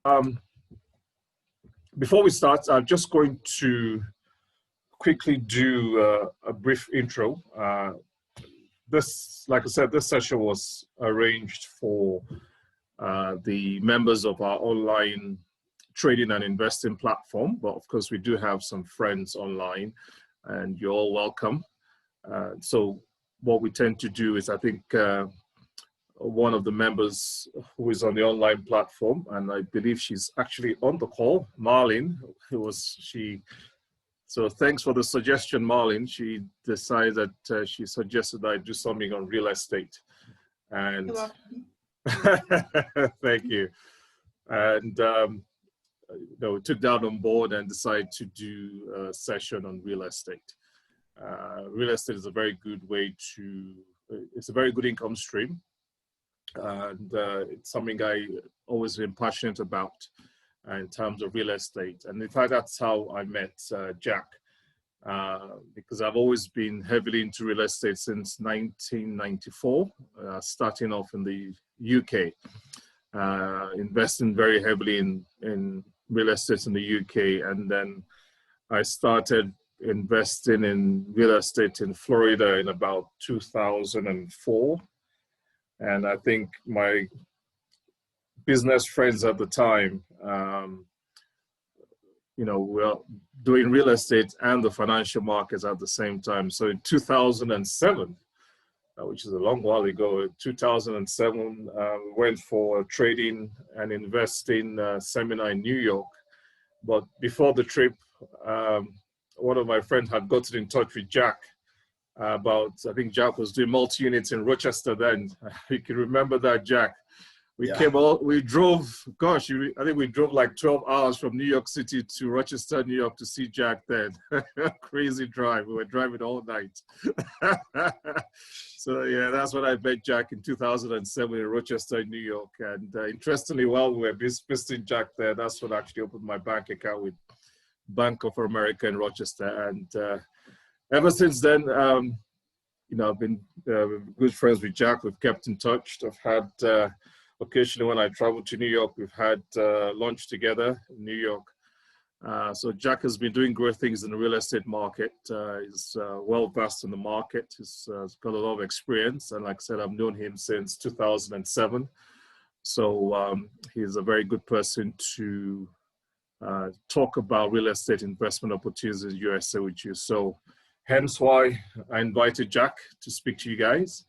Um, before we start, I'm just going to quickly do a brief intro. Like I said, this session was arranged for the members of our online trading and investing platform, but of course we do have some friends online and you're all welcome. So what we tend to do is, I think one of the members who is on the online platform, and I believe she's actually on the call, Marlene, so thanks for the suggestion, Marlene. She decided that she suggested that I do something on real estate. And thank you. And we took that on board and decided to do a session on real estate. Real estate is a very good way it's a very good income stream. And it's something I always been passionate about in terms of real estate. And in fact, that's how I met Jack, because I've always been heavily into real estate since 1994, starting off in the UK, investing very heavily in real estate in the UK. And then I started investing in real estate in Florida in about 2004. And I think my business friends at the time, were doing real estate and the financial markets at the same time. So in 2007, which is a long while ago, 2007, we went for a trading and investing seminar in New York. But before the trip, one of my friends had gotten in touch with Jack I think Jack was doing multi-units in Rochester then. You can remember that, Jack. We drove, I think we drove like 12 hours from New York City to Rochester, New York to see Jack then. Crazy drive. We were driving all night. So yeah, that's when I met Jack in 2007 in Rochester, New York. And interestingly, while we were visiting Jack there, that's when I actually opened my bank account with Bank of America in Rochester. And ever since then, I've been good friends with Jack. We've kept in touch. I've had, occasionally when I travel to New York, we've had lunch together in New York. So Jack has been doing great things in the real estate market. He's well-versed in the market. He's got a lot of experience. And like I said, I've known him since 2007. So he's a very good person to talk about real estate investment opportunities in the USA with you. So hence why I invited Jack to speak to you guys.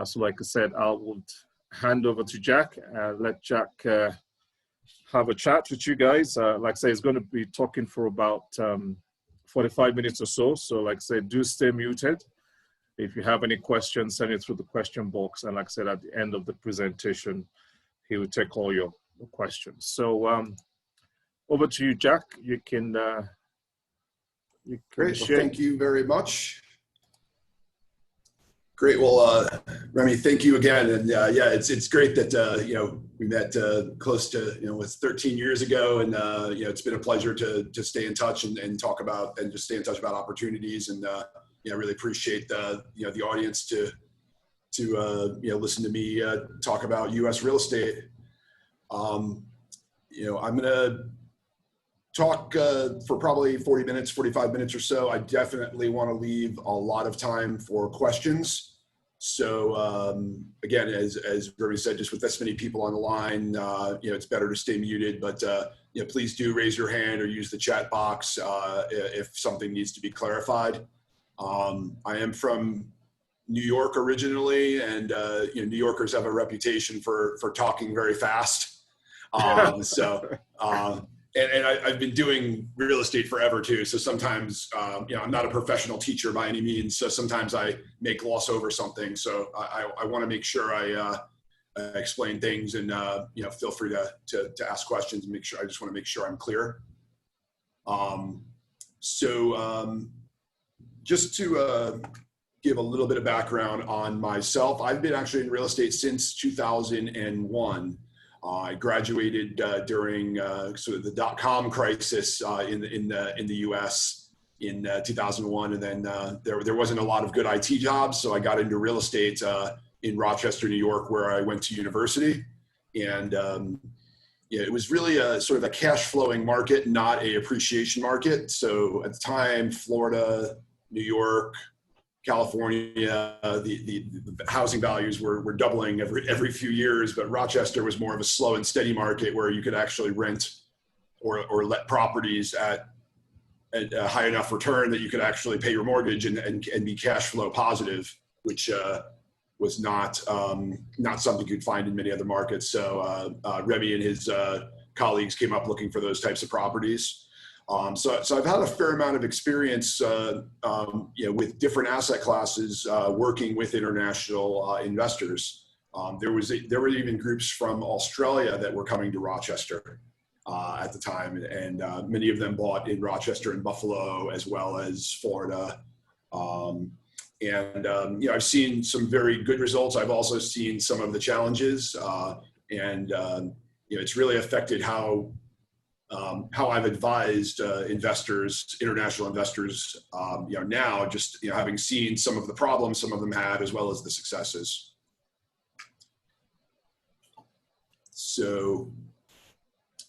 So like I said, I would hand over to Jack and let Jack have a chat with you guys. Like I say, he's going to be talking for about 45 minutes or so. So like I said, do stay muted. If you have any questions, send it through the question box. And like I said, at the end of the presentation, he will take all your questions. So over to you, Jack. You can Great. Well, thank you very much. Great. Well, Remy, thank you again. And yeah, it's great that we met close to was 13 years ago, and it's been a pleasure to stay in touch and talk about and just stay in touch about opportunities. And I really appreciate the audience to listen to me talk about U.S. real estate. I'm gonna talk for probably 40 minutes, 45 minutes or so. I definitely want to leave a lot of time for questions. So again, as Remy said, just with this many people on the line, it's better to stay muted, but please do raise your hand or use the chat box if something needs to be clarified. I am from New York originally, and New Yorkers have a reputation for talking very fast. And I've been doing real estate forever too. So sometimes, I'm not a professional teacher by any means. So sometimes I may gloss over something. So I want to make sure I explain things, and feel free to ask questions and make sure. I just want to make sure I'm clear. Just to give a little bit of background on myself, I've been actually in real estate since 2001. I graduated during sort of the .com crisis in the U.S. in 2001, and then there wasn't a lot of good IT jobs, so I got into real estate in Rochester, New York, where I went to university. And yeah, it was really a sort of a cash flowing market, not a appreciation market. So at the time, Florida, New York, California, the housing values were doubling every few years, but Rochester was more of a slow and steady market where you could actually rent or let properties at a high enough return that you could actually pay your mortgage and be cash flow positive, which was not something you'd find in many other markets. So Remy and his colleagues came up looking for those types of properties. So I've had a fair amount of experience, with different asset classes, working with international investors. There were even groups from Australia that were coming to Rochester at the time, and many of them bought in Rochester and Buffalo as well as Florida. I've seen some very good results. I've also seen some of the challenges, it's really affected how I've advised investors, international investors, now just, having seen some of the problems some of them had as well as the successes. So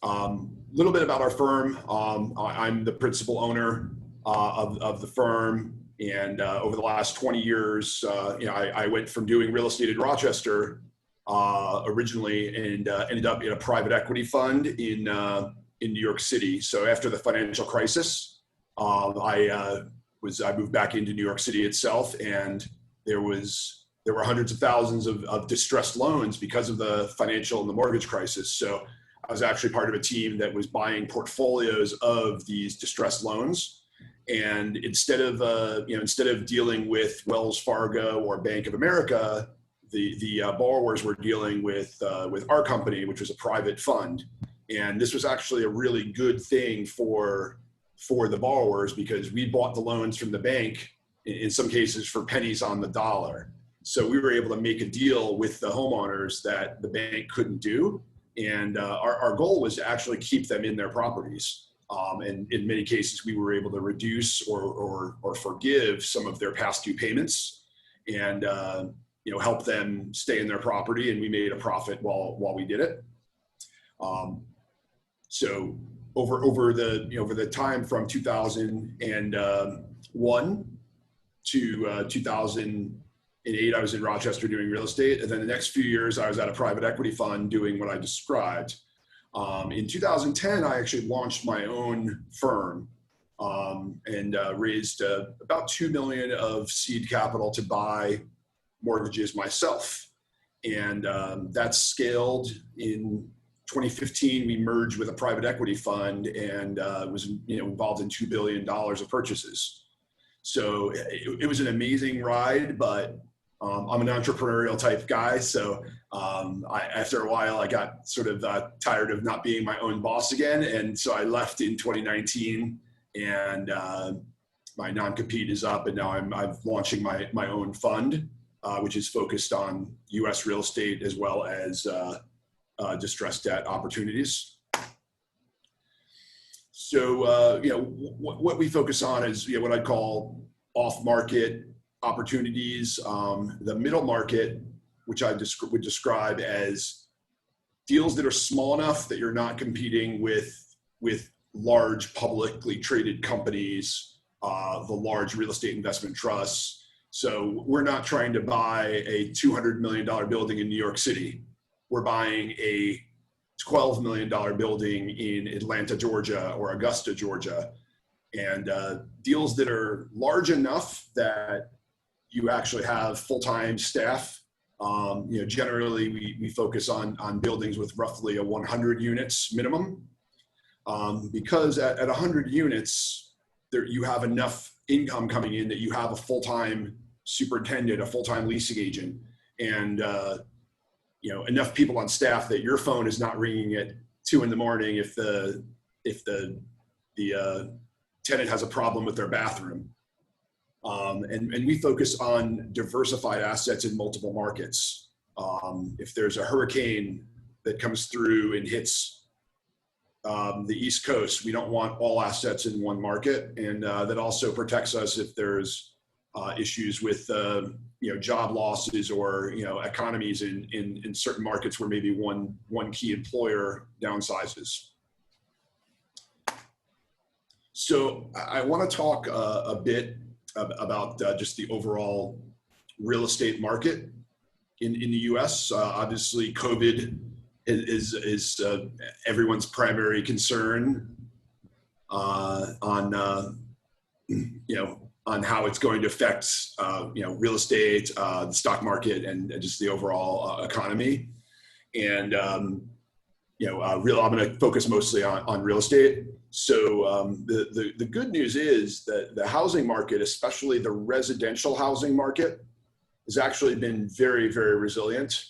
a little bit about our firm. I'm the principal owner of the firm. And over the last 20 years, I went from doing real estate in Rochester originally and ended up in a private equity fund in New York City. So after the financial crisis, I moved back into New York City itself, and there were hundreds of thousands of distressed loans because of the financial and the mortgage crisis. So I was actually part of a team that was buying portfolios of these distressed loans. And instead of dealing with Wells Fargo or Bank of America, the borrowers were dealing with our company, which was a private fund. And this was actually a really good thing for the borrowers because we bought the loans from the bank, in some cases for pennies on the dollar. So we were able to make a deal with the homeowners that the bank couldn't do. And our goal was to actually keep them in their properties. And in many cases, we were able to reduce or forgive some of their past due payments and help them stay in their property. And we made a profit while we did it. So over the time from 2001 to 2008, I was in Rochester doing real estate. And then the next few years, I was at a private equity fund doing what I described. In 2010, I actually launched my own firm and raised about $2 million of seed capital to buy mortgages myself. And that scaled. In 2015, we merged with a private equity fund and was involved in $2 billion of purchases. So it was an amazing ride, but I'm an entrepreneurial type guy. So after a while, I got sort of tired of not being my own boss again. And so I left in 2019 and my non-compete is up. And now I'm launching my own fund, which is focused on US real estate as well as distressed debt opportunities. So, what we focus on is what I'd call off-market opportunities. The middle market, which I would describe as deals that are small enough that you're not competing with large publicly traded companies, the large real estate investment trusts. So we're not trying to buy a $200 million building in New York City. We're buying a $12 million building in Atlanta, Georgia, or Augusta, Georgia. And deals that are large enough that you actually have full-time staff. Generally we focus on buildings with roughly a 100 units minimum. Because at 100 units, you have enough income coming in that you have a full-time superintendent, a full-time leasing agent, and enough people on staff that your phone is not ringing at 2 a.m. if the tenant has a problem with their bathroom. And we focus on diversified assets in multiple markets. If there's a hurricane that comes through and hits the East Coast, we don't want all assets in one market. And that also protects us if there's issues with job losses or economies in certain markets where maybe one key employer downsizes. So I want to talk a bit about just the overall real estate market in the U.S. Obviously, COVID is everyone's primary concern on how it's going to affect real estate, the stock market, and just the overall economy. And I'm going to focus mostly on real estate. So the good news is that the housing market, especially the residential housing market, has actually been very, very resilient.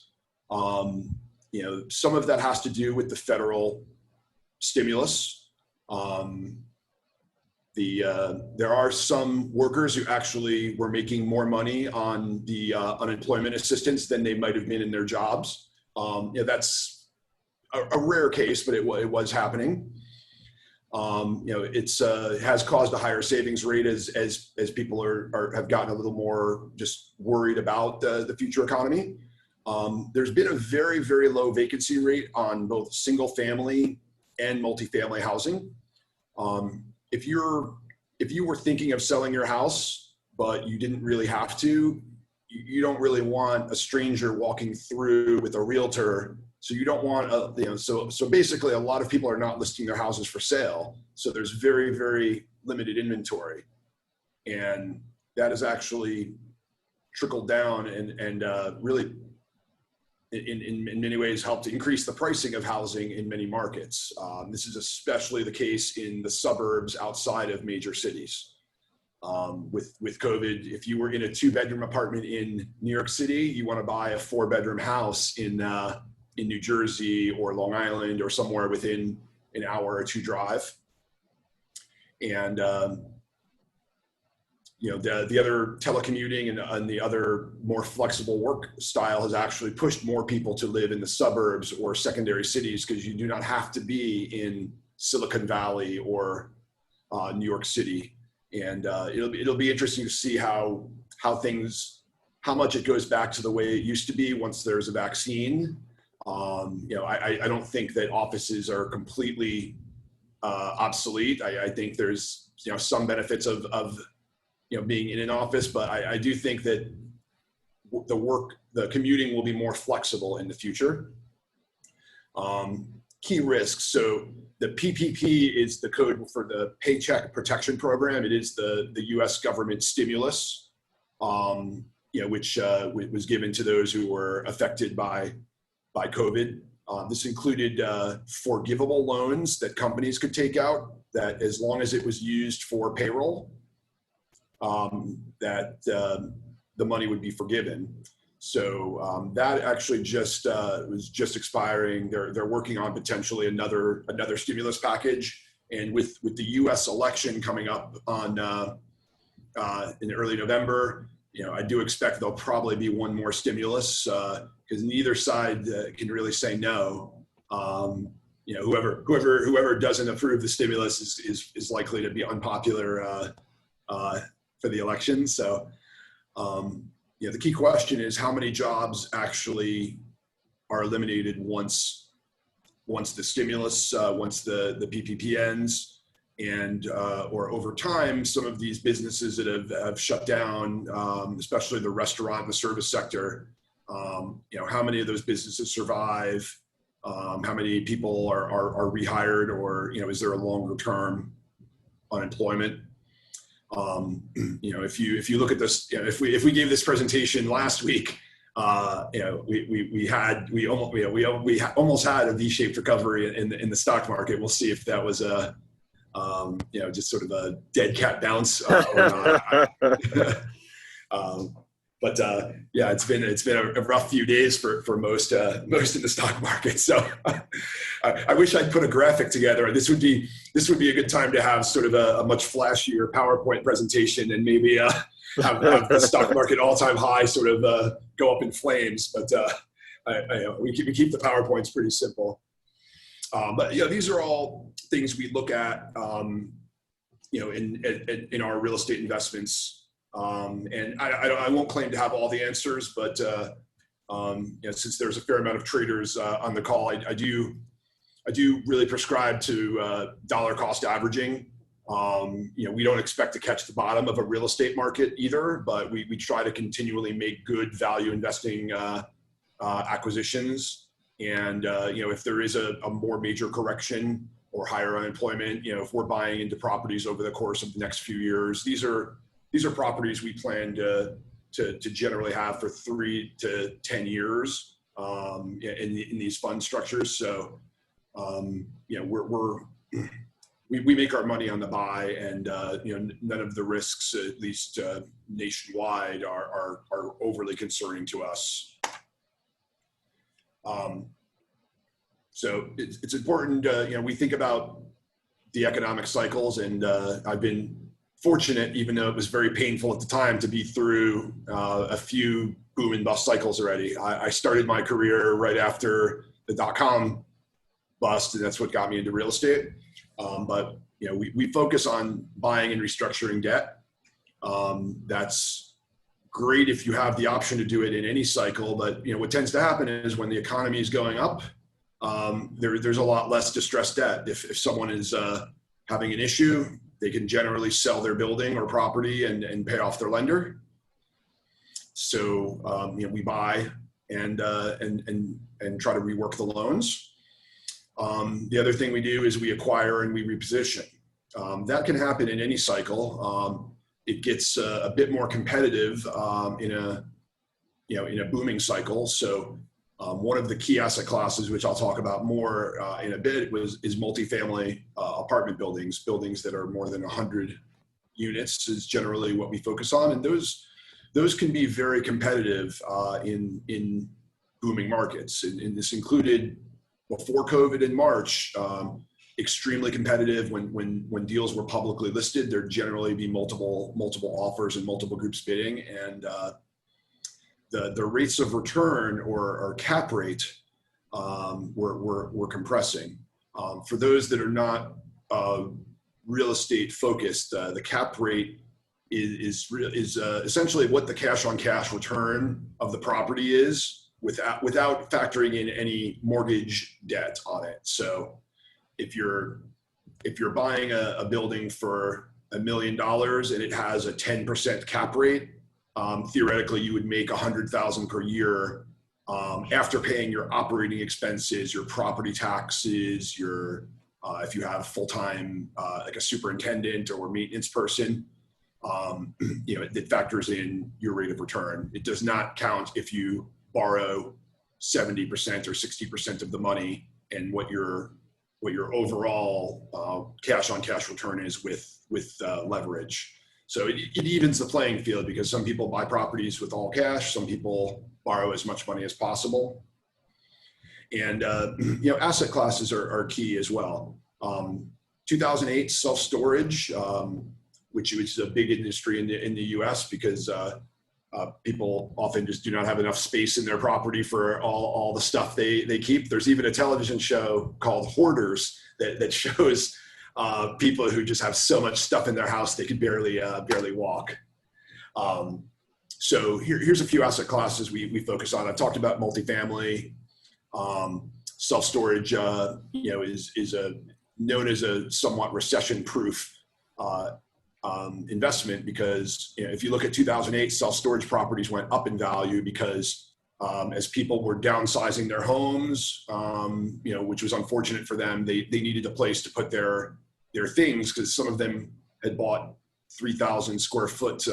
Some of that has to do with the federal stimulus. There are some workers who actually were making more money on the unemployment assistance than they might have been in their jobs. That's a rare case, but it was happening. It has caused a higher savings rate as people have gotten a little more just worried about the future economy. There's been a very, very low vacancy rate on both single family and multifamily housing. If you were thinking of selling your house, but you didn't really have to, you don't really want a stranger walking through with a realtor. So you don't want so basically a lot of people are not listing their houses for sale. So there's very, very limited inventory. And that has actually trickled down and really in many ways helped to increase the pricing of housing in many markets. This is especially the case in the suburbs outside of major cities. With COVID, if you were in a 2-bedroom apartment in New York City, you want to buy a 4-bedroom house in New Jersey or Long Island or somewhere within an hour or 2 drive. And the other telecommuting and the other more flexible work style has actually pushed more people to live in the suburbs or secondary cities because you do not have to be in Silicon Valley or New York City. And it'll be interesting to see how much it goes back to the way it used to be once there's a vaccine. I don't think that offices are completely obsolete. I think there's some benefits of being in an office, but I do think that the commuting will be more flexible in the future. Key risks. So the PPP is the code for the Paycheck Protection Program. It is the U.S. government stimulus, which was given to those who were affected by COVID. This included forgivable loans that companies could take out that as long as it was used for payroll, that the money would be forgiven. So that actually was just expiring. They're working on potentially another stimulus package, and with the U.S. election coming up in early November, I do expect there'll probably be one more stimulus because neither side can really say no. Whoever doesn't approve the stimulus is likely to be unpopular for the election. So, the key question is how many jobs actually are eliminated once the stimulus, once the PPP ends, and or over time, some of these businesses that have shut down, especially the restaurant and the service sector, how many of those businesses survive? How many people are rehired, or is there a longer term unemployment? If you look at this, if we gave this presentation last week, we almost had a V-shaped recovery in the stock market. We'll see if that was just sort of a dead cat bounce or not. But it's been a rough few days for most in the stock market. So I wish I'd put a graphic together. This would be a good time to have sort of a much flashier PowerPoint presentation and maybe have the stock market all-time high sort of go up in flames. But we keep the PowerPoints pretty simple. But these are all things we look at in our real estate investments. And I won't claim to have all the answers, but since there's a fair amount of traders on the call, I do really prescribe to dollar cost averaging. We don't expect to catch the bottom of a real estate market either, but we try to continually make good value investing acquisitions. And if there is a more major correction or higher unemployment, if we're buying into properties over the course of the next few years, these are properties we plan to generally have for 3 to 10 years in these fund structures. So we make our money on the buy, and none of the risks, at least nationwide, are overly concerning to us. So it's important. We think about the economic cycles, and I've been fortunate, even though it was very painful at the time, to be through a few boom and bust cycles already. I started my career right after the .com bust, and that's what got me into real estate. But we focus on buying and restructuring debt. That's great if you have the option to do it in any cycle. But what tends to happen is when the economy is going up, there's a lot less distressed debt. If someone is having an issue, they can generally sell their building or property and pay off their lender. So we buy and try to rework the loans. The other thing we do is we acquire and we reposition. That can happen in any cycle. It gets a bit more competitive in a booming cycle. So one of the key asset classes, which I'll talk about more in a bit, is multifamily apartment buildings that are more than 100 units is generally what we focus on, and those can be very competitive in booming markets. And this included before COVID in March, extremely competitive. When deals were publicly listed, there'd generally be multiple offers and multiple groups bidding, and the rates of return or cap rate were compressing. For those that are not real estate focused, the cap rate is essentially what the cash on cash return of the property is without factoring in any mortgage debt on it. So if you're buying a building for $1 million and it has a 10% cap rate, theoretically you would make $100,000 per year after paying your operating expenses, your property taxes, your if you have full-time like a superintendent or maintenance person, it factors in your rate of return. It does not count if you borrow 70% or 60% of the money and what your overall cash on cash return is with leverage. So it evens the playing field, because some people buy properties with all cash, some people borrow as much money as possible. And asset classes are key as well. 2008 self-storage, which is a big industry in the US, because people often just do not have enough space in their property for all the stuff they keep. There's even a television show called Hoarders that shows people who just have so much stuff in their house they could barely walk. So here's a few asset classes we focus on. I've talked about multifamily. Self-storage, is known as a somewhat recession-proof investment, because if you look at 2008, self-storage properties went up in value because as people were downsizing their homes, which was unfortunate for them, they needed a place to put their things, because some of them had bought 3,000 square foot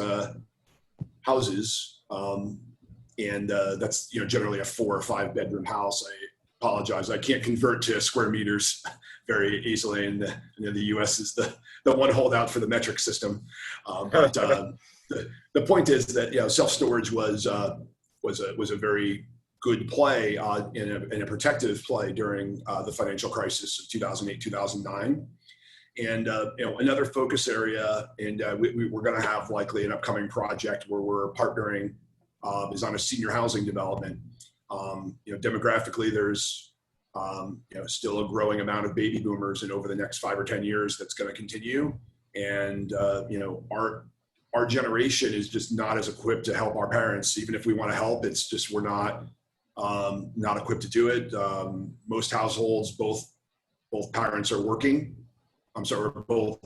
houses, and that's generally a 4 or 5 bedroom house. I apologize, I can't convert to square meters very easily, and the U.S. is the one holdout for the metric system. But the point is that self-storage was a very good play in a protective play during the financial crisis of 2008, 2009. And another focus area, and we're going to have likely an upcoming project where we're partnering, is on a senior housing development. Demographically, there's still a growing amount of baby boomers, and over the next 5 or 10 years, that's going to continue. And our generation is just not as equipped to help our parents. Even if we want to help, it's just we're not equipped to do it. Most households, both parents are working. I'm sorry, both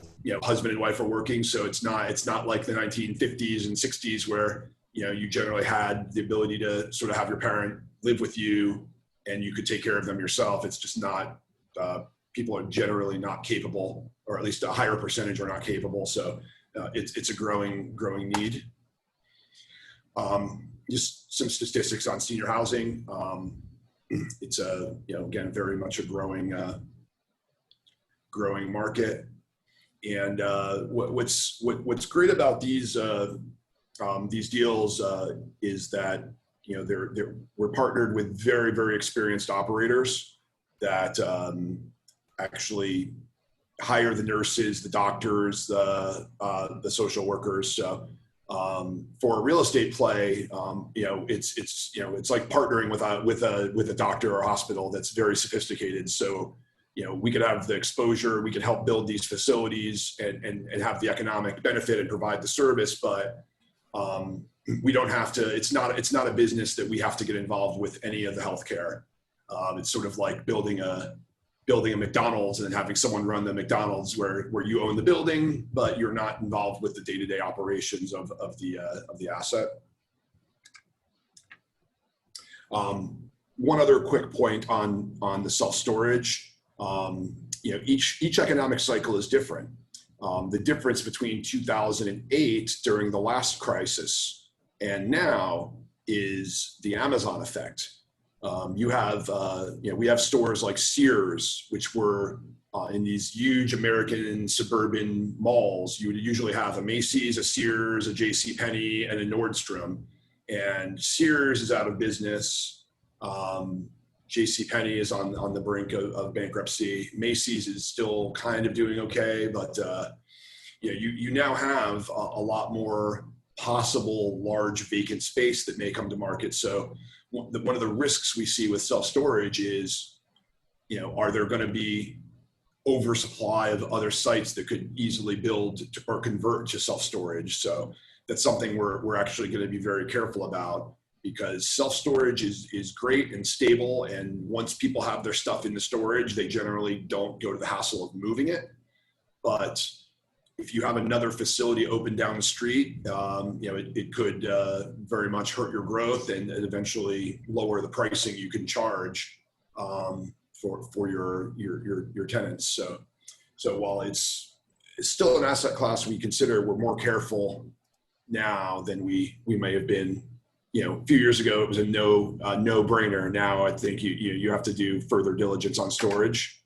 husband and wife are working. So it's not like the 1950s and 60s where you generally had the ability to sort of have your parent live with you and you could take care of them yourself. It's just not. People are generally not capable, or at least a higher percentage are not capable. So it's a growing need. Just some statistics on senior housing. It's again, very much a growing market. And what's great about these deals is that we're partnered with very, very experienced operators that actually hire the nurses, the doctors, the social workers. So for a real estate play, it's like partnering with a doctor or a hospital that's very sophisticated. So we could have the exposure, we could help build these facilities and have the economic benefit and provide the service, but we don't have to. It's not a business that we have to get involved with any of the healthcare. It's sort of like building a McDonald's and then having someone run the McDonald's where you own the building, but you're not involved with the day-to-day operations of the asset. One other quick point on the self-storage. Each economic cycle is different. The difference between 2008 during the last crisis and now is the Amazon effect. We have stores like Sears, which were in these huge American suburban malls. You would usually have a Macy's, a Sears, a JCPenney, and a Nordstrom. And Sears is out of business. JCPenney is on the brink of bankruptcy. Macy's is still kind of doing okay, but you now have a lot more possible large vacant space that may come to market. So one of the risks we see with self-storage is, are there going to be oversupply of other sites that could easily build or convert to self-storage? So that's something we're actually going to be very careful about, because self-storage is great and stable. And once people have their stuff in the storage, they generally don't go to the hassle of moving it. But if you have another facility open down the street, it could very much hurt your growth and eventually lower the pricing you can charge for your tenants. So while it's still an asset class we consider, we're more careful now than we may have been. A few years ago, it was a no-brainer. Now I think you have to do further diligence on storage.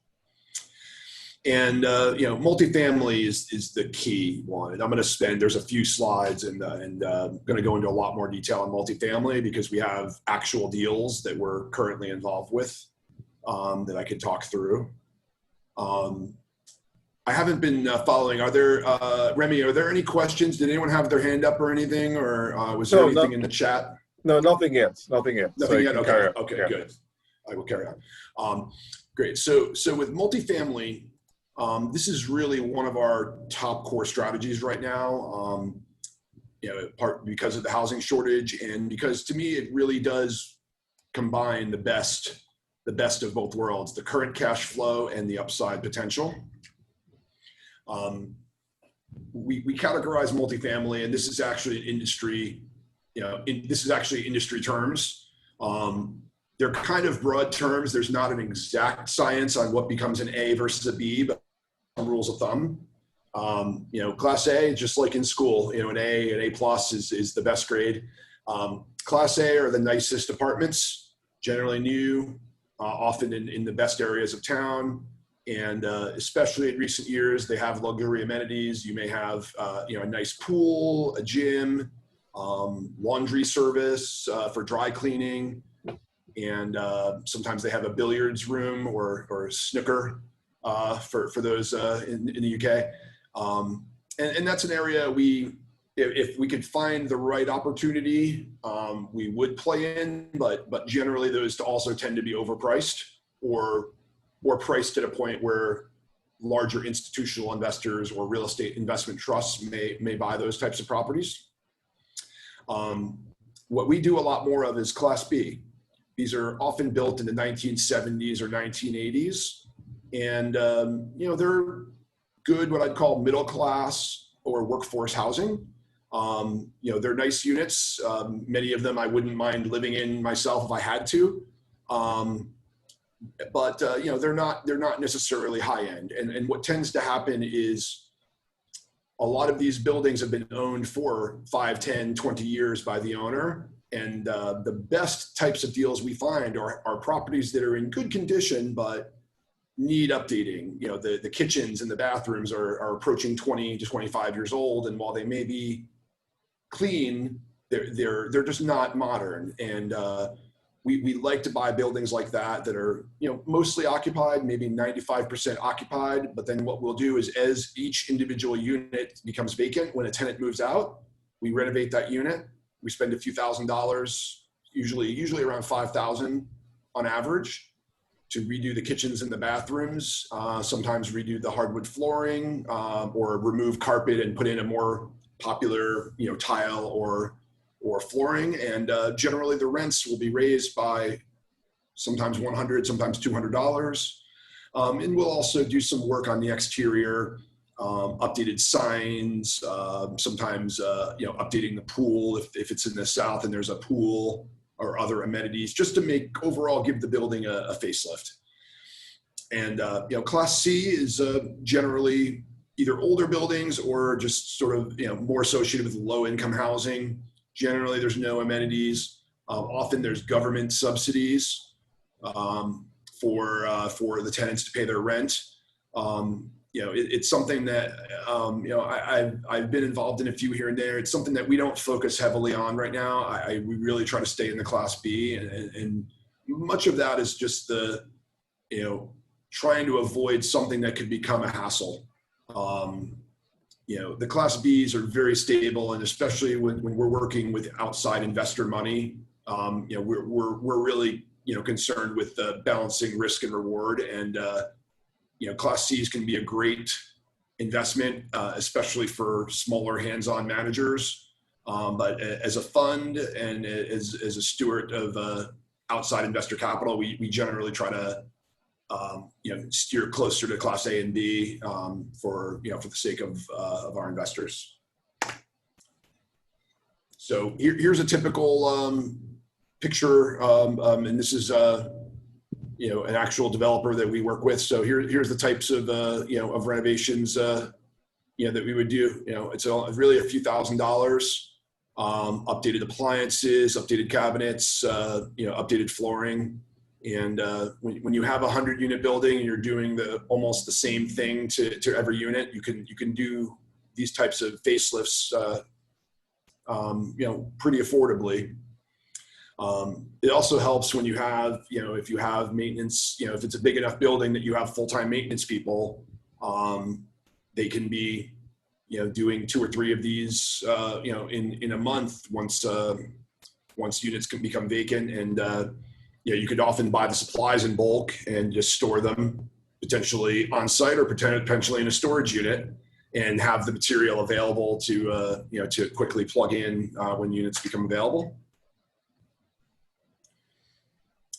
And multifamily is the key one. And I'm going to there's a few slides and going to go into a lot more detail on multifamily, because we have actual deals that we're currently involved with that I could talk through. I haven't been following. Remy, are there any questions? Did anyone have their hand up or anything, or was there anything in the chat? No, nothing yet. Nothing yet. Nothing yet. Okay, yeah. Good. I will carry on. Great. So with multifamily, this is really one of our top core strategies right now. Part because of the housing shortage, and because to me it really does combine the best of both worlds: the current cash flow and the upside potential. We categorize multifamily, and this is actually an industry. This is actually industry terms. They're kind of broad terms. There's not an exact science on what becomes an A versus a B, but some rules of thumb. Class A, just like in school, an A plus is the best grade. Class A are the nicest apartments, generally new, often in the best areas of town. And especially in recent years, they have luxury amenities. You may have a nice pool, a gym, laundry service for dry cleaning, and sometimes they have a billiards room or snooker for those in the UK. And that's an area if we could find the right opportunity, we would play in, but generally those also tend to be overpriced or priced at a point where larger institutional investors or real estate investment trusts may buy those types of properties. What we do a lot more of is Class B. These are often built in the 1970s or 1980s. And, they're good, what I'd call middle class or workforce housing. They're nice units. Many of them I wouldn't mind living in myself if I had to. But they're not necessarily high end. And what tends to happen is a lot of these buildings have been owned for 5, 10, 20 years by the owner. And the best types of deals we find are properties that are in good condition, but need updating. The kitchens and the bathrooms are approaching 20 to 25 years old. And while they may be clean, they're just not modern. And we like to buy buildings like that are, mostly occupied, maybe 95% occupied. But then what we'll do is, as each individual unit becomes vacant, when a tenant moves out, we renovate that unit. We spend a few $1,000s, usually around $5,000 on average, to redo the kitchens and the bathrooms, sometimes redo the hardwood flooring, or remove carpet and put in a more popular, tile or flooring. And generally the rents will be raised by sometimes $100, sometimes $200. And we'll also do some work on the exterior, updated signs, sometimes, updating the pool if it's in the south and there's a pool, or other amenities, just to give the building a facelift. And, Class C is generally either older buildings or just sort of, more associated with low income housing. Generally, there's no amenities. Often there's government subsidies for the tenants to pay their rent. It's something that, I've been involved in a few here and there. It's something that we don't focus heavily on right now. We really try to stay in the Class B, and much of that is just trying to avoid something that could become a hassle. The Class Bs are very stable, and especially when we're working with outside investor money, we're really, concerned with balancing risk and reward. And, Class Cs can be a great investment, especially for smaller hands-on managers. But as a fund and as a steward of outside investor capital, we generally try to steer closer to Class A and B for the sake of our investors. So here's a typical picture, and this is an actual developer that we work with. So here's the types of of renovations that we would do. It's really a few $1,000s. Updated appliances, updated cabinets, updated flooring. And when you have a 100-unit building and you're doing almost the same thing to every unit, you can do these types of facelifts, pretty affordably. It also helps when you have, if you have maintenance, if it's a big enough building that you have full-time maintenance people, they can be, doing 2 or 3 of these, in a month once units can become vacant. And, you could often buy the supplies in bulk and just store them potentially on site or potentially in a storage unit, and have the material available to quickly plug in when units become available.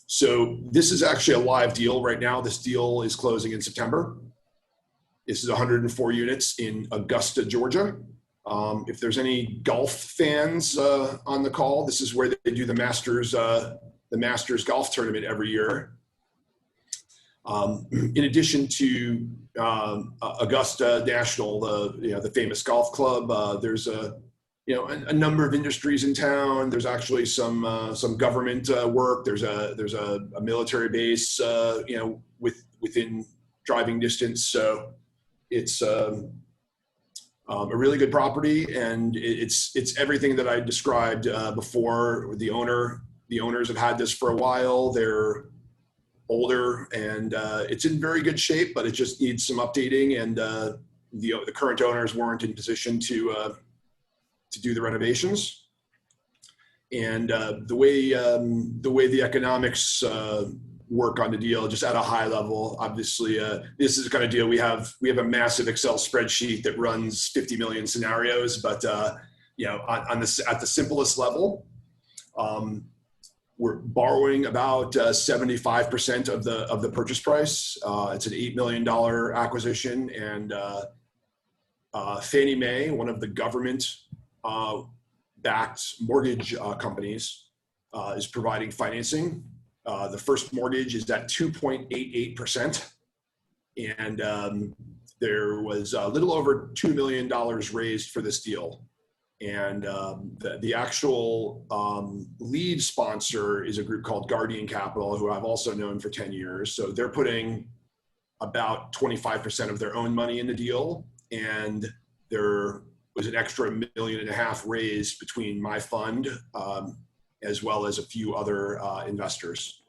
So this is actually a live deal right now. This deal is closing in September. This is 104 units in Augusta, Georgia. If there's any golf fans on the call, this is where they do the Masters golf tournament every year. In addition to Augusta National, the famous golf club, there's a number of industries in town. There's actually some government work. There's a military base, within driving distance. So it's a really good property, and it's everything that I described before. The owners have had this for a while. They're older, and it's in very good shape, but it just needs some updating. And the current owners weren't in position to do the renovations. And the way the economics work on the deal just at a high level. Obviously, this is the kind of deal we have a massive Excel spreadsheet that runs 50 million scenarios, but at the simplest level, we're borrowing about 75% of the purchase price. It's an $8 million acquisition, and Fannie Mae, one of the government backed mortgage companies, is providing financing. The first mortgage is at 2.88%. And there was a little over $2 million raised for this deal. And the actual lead sponsor is a group called Guardian Capital, who I've also known for 10 years. So they're putting about 25% of their own money in the deal. And there was an extra $1.5 million raised between my fund as well as a few other investors.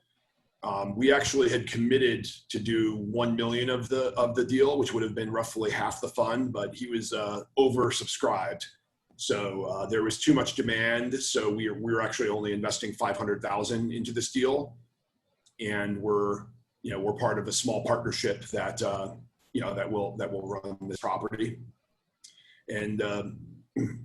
We actually had committed to do 1 million of the deal, which would have been roughly half the fund, but he was oversubscribed. So there was too much demand. So we were actually only investing 500,000 into this deal, and we're part of a small partnership that that will run this property. And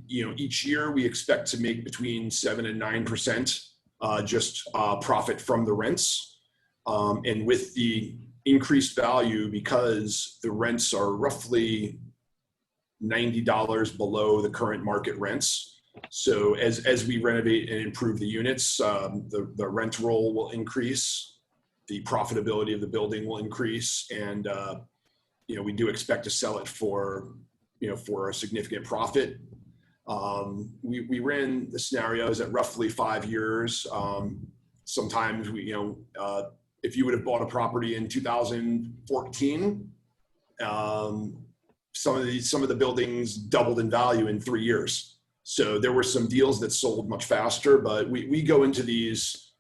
each year we expect to make between 7 and 9% just profit from the rents. And with the increased value, because the rents are roughly $90 below the current market rents. So as we renovate and improve the units, the rent roll will increase, the profitability of the building will increase, and we do expect to sell it for a significant profit. We ran the scenarios at roughly 5 years. Sometimes if you would have bought a property in 2014, some of the buildings doubled in value in 3 years. So there were some deals that sold much faster, but we go into these,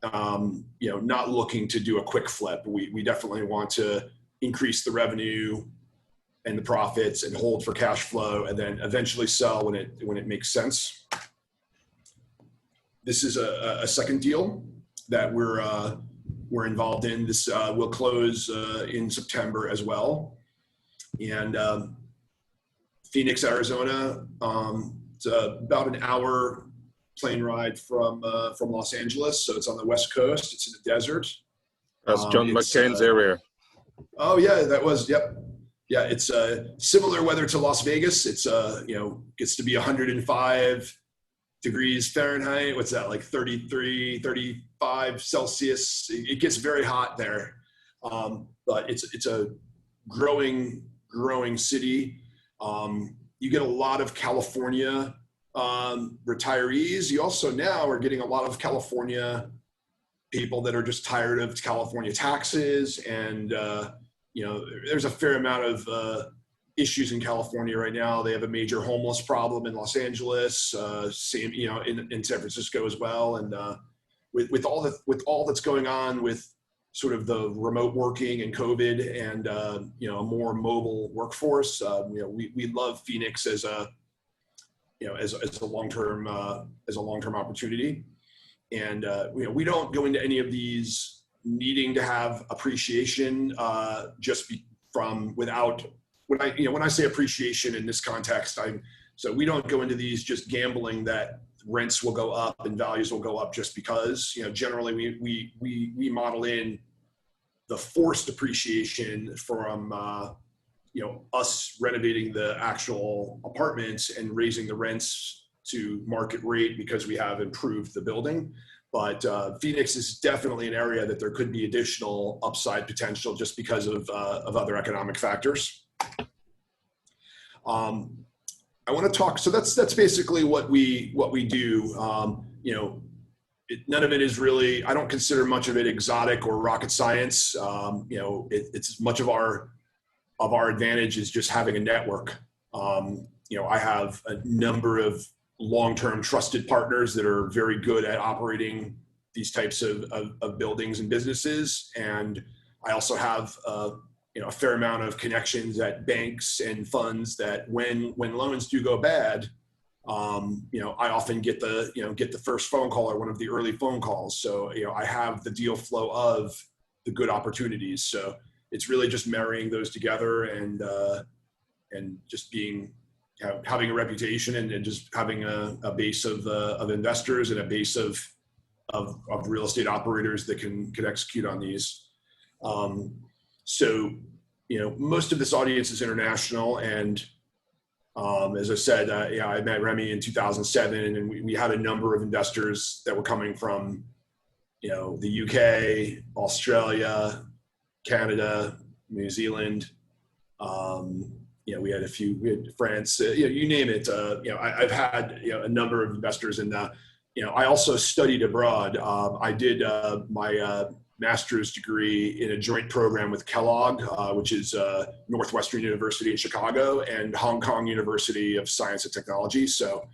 not looking to do a quick flip. We definitely want to increase the revenue and the profits and hold for cash flow, and then eventually sell when it makes sense. This is a second deal that we're involved in. This will close in September as well. And Phoenix, Arizona. It's about an hour plane ride from Los Angeles, so it's on the West Coast. It's in the desert. That's John McCain's area. Oh yeah, that was, yep. Yeah, it's similar weather to Las Vegas. It's gets to be 105 degrees Fahrenheit. What's that, like 33, 35 Celsius? It gets very hot there. But it's a growing city. You get a lot of California retirees. You also now are getting a lot of California people that are just tired of California taxes, and there's a fair amount of issues in California right now. They have a major homeless problem in Los Angeles, same in San Francisco as well, and with all that's going on with sort of the remote working and COVID and a more mobile workforce, we love Phoenix as a long-term opportunity. And we don't go into any of these needing to have appreciation without. When I say appreciation in this context, so we don't go into these just gambling that rents will go up and values will go up just because. Generally we model in the forced appreciation from us renovating the actual apartments and raising the rents to market rate because we have improved the building. But Phoenix is definitely an area that there could be additional upside potential just because of other economic factors. I want to talk. So that's basically what we do. None of it is really. I don't consider much of it exotic or rocket science. It's much of our advantage is just having a network. I have a number of long-term trusted partners that are very good at operating these types of buildings and businesses, and I also have a fair amount of connections at banks and funds that when loans do go bad, I often get the first phone call or one of the early phone calls. So I have the deal flow of the good opportunities. So it's really just marrying those together and just having a reputation and just having a base of investors and a base of real estate operators that can execute on these. So, most of this audience is international, and as I said, I met Remy in 2007, and we had a number of investors that were coming from, the UK, Australia, Canada, New Zealand. We had we had France, you name it. I've had, a number of investors, and, I also studied abroad. I did my master's degree in a joint program with Kellogg, which is Northwestern University in Chicago, and Hong Kong University of Science and Technology. So,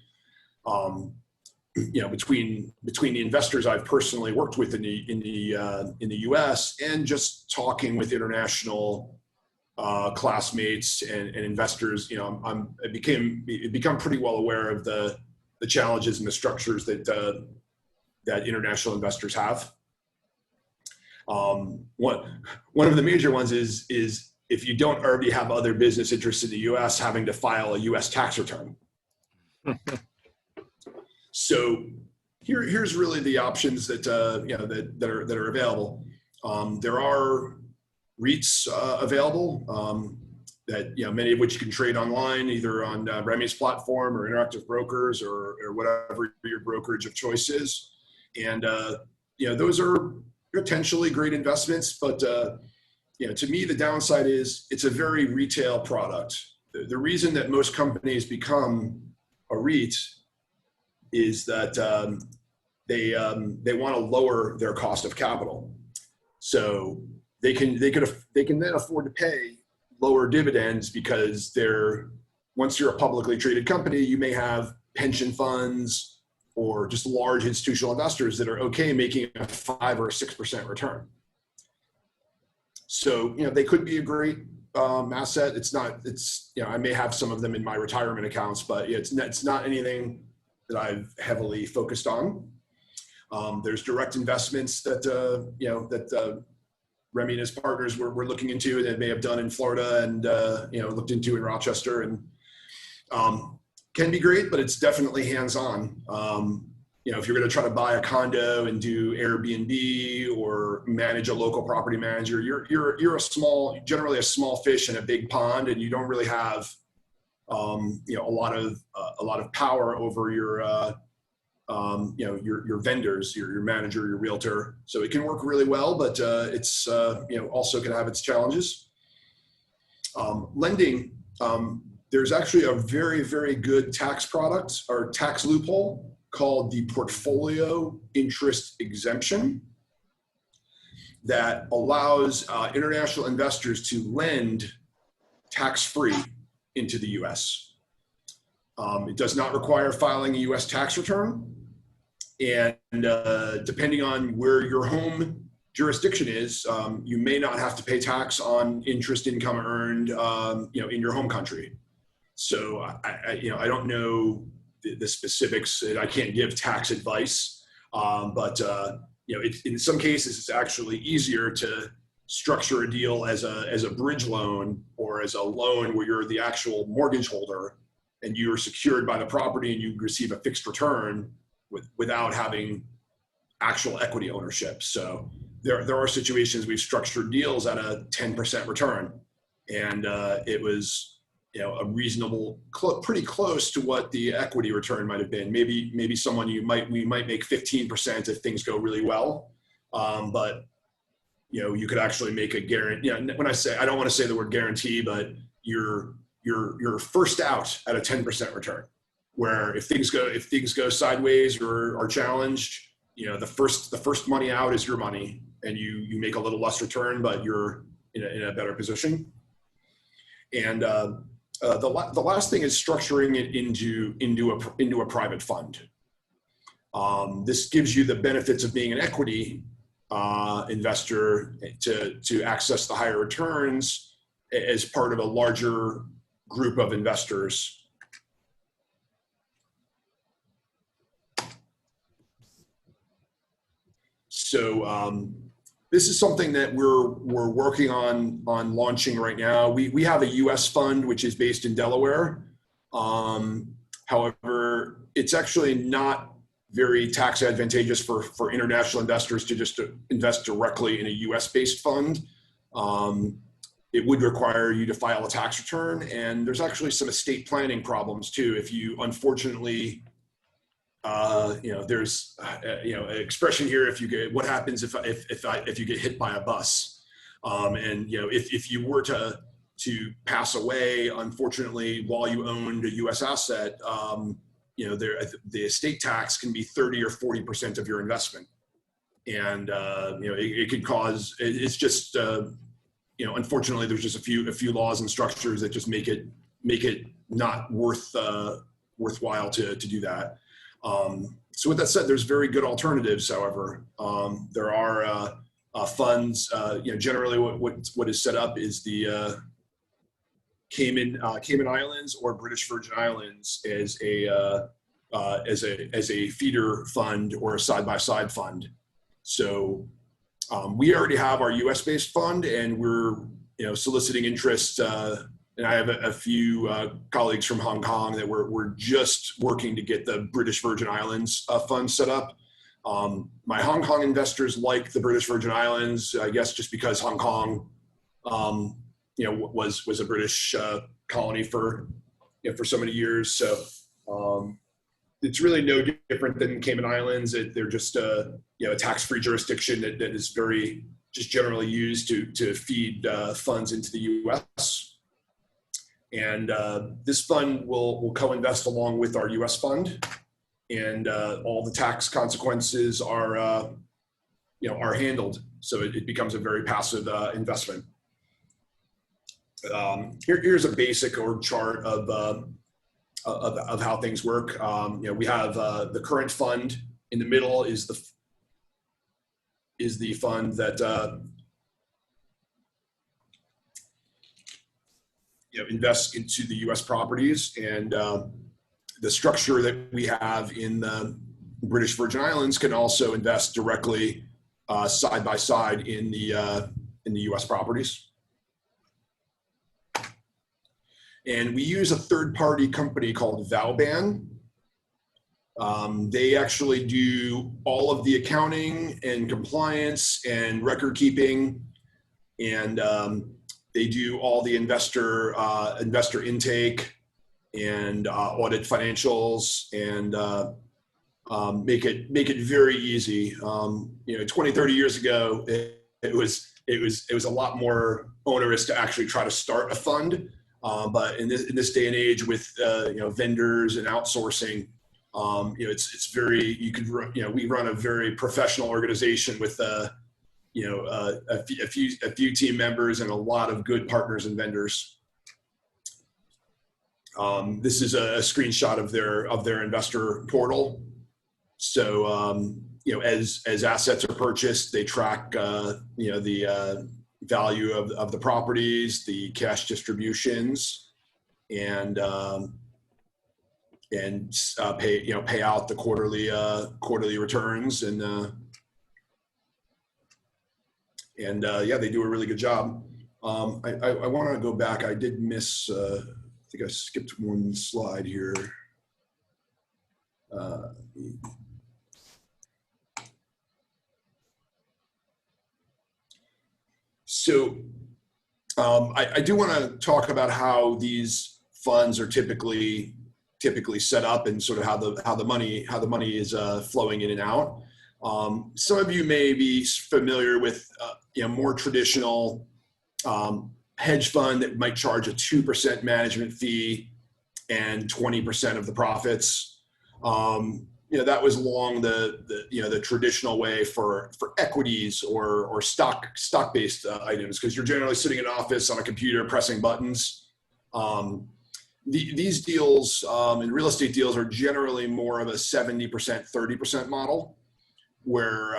between the investors I've personally worked with in the U.S. and just talking with international classmates and investors, I've become pretty well aware of the challenges and the structures that international investors have. One of the major ones is if you don't already have other business interests in the U.S., having to file a U.S. tax return. So here's really the options that that are available. There are REITs available that many of which you can trade online, either on Remy's platform or Interactive Brokers or whatever your brokerage of choice is, and those are potentially great investments, but to me the downside is it's a very retail product. The reason that most companies become a REIT is that they want to lower their cost of capital, so they can then afford to pay lower dividends because once you're a publicly traded company, you may have pension funds or just large institutional investors that are okay making a 5 or 6% return. So they could be a great asset. I may have some of them in my retirement accounts, but it's not anything that I've heavily focused on. There's direct investments that Remy and his partners were looking into that may have done in Florida and looked into in Rochester, and can be great, but it's definitely hands-on. If you're going to try to buy a condo and do Airbnb or manage a local property manager, you're generally a small fish in a big pond, and you don't really have a lot of power over your vendors, your manager, your realtor. So it can work really well, but it's also can have its challenges. Lending, there's actually a very, very good tax product or tax loophole called the portfolio interest exemption that allows international investors to lend tax-free into the U.S. It does not require filing a U.S. tax return. And depending on where your home jurisdiction is, you may not have to pay tax on interest income earned, in your home country. So I don't know the specifics, and I can't give tax advice, but in some cases it's actually easier to structure a deal as a bridge loan or as a loan where you're the actual mortgage holder and you're secured by the property and you receive a fixed return without having actual equity ownership. So there are situations we've structured deals at a 10% return, and it was a reasonable, pretty close to what the equity return might have been. Maybe we might make 15% if things go really well, but you could actually make a guarantee. When I don't want to say the word guarantee, but you're first out at a 10% return. Where if things go sideways or are challenged, the first money out is your money, and you make a little less return, but you're in a better position. And the last thing is structuring it into a private fund. This gives you the benefits of being an equity investor to access the higher returns as part of a larger group of investors. So This is something that we're working on launching right now. We have a U.S. fund which is based in Delaware. However, it's actually not very tax advantageous for international investors to just invest directly in a U.S. based fund. It would require you to file a tax return, and there's actually some estate planning problems too. If you unfortunately, there's an expression here. If you get, what happens if you get hit by a bus, and if you were to pass away, unfortunately, while you owned a U.S. asset, the estate tax can be 30 or 40% of your investment, and it could cause. It's just unfortunately, there's just a few laws and structures that just make it not worthwhile to do that. So with that said, there's very good alternatives. However, there are funds. Generally, what is set up is the Cayman Islands or British Virgin Islands as a feeder fund or a side-by-side fund. So we already have our U.S. based fund, and we're soliciting interest. And I have a few colleagues from Hong Kong that we're just working to get the British Virgin Islands fund set up. My Hong Kong investors like the British Virgin Islands, I guess, just because Hong Kong, was a British colony for so many years. So it's really no different than Cayman Islands. They're just a tax-free jurisdiction that is very just generally used to feed funds into the U.S. And this fund will co-invest along with our U.S. fund, and all the tax consequences are handled. So it becomes a very passive investment. Here's a basic org chart of how things work. We have the current fund. In the middle is the fund that invests into the U.S. properties, and the structure that we have in the British Virgin Islands can also invest directly side by side in the U.S. properties. And we use a third-party company called Valban. They actually do all of the accounting and compliance and record keeping, and they do all the investor intake and audit financials, and make it very easy. 20, 30 years ago, it was a lot more onerous to actually try to start a fund. But in this day and age, with vendors and outsourcing, it's very, we run a very professional organization with a few team members and a lot of good partners and vendors. This is a screenshot of their investor portal. So as assets are purchased, they track the value of the properties, the cash distributions, and pay out the quarterly returns, and they do a really good job. I want to go back. I did miss. I think I skipped one slide here. So I do want to talk about how these funds are typically set up, and sort of how the money is flowing in and out. Some of you may be familiar with more traditional hedge fund that might charge a 2% management fee and 20% of the profits. That was long the traditional way for equities or stock-based items, because you're generally sitting in an office on a computer pressing buttons. These deals and real estate deals are generally more of a 70%, 30% model, where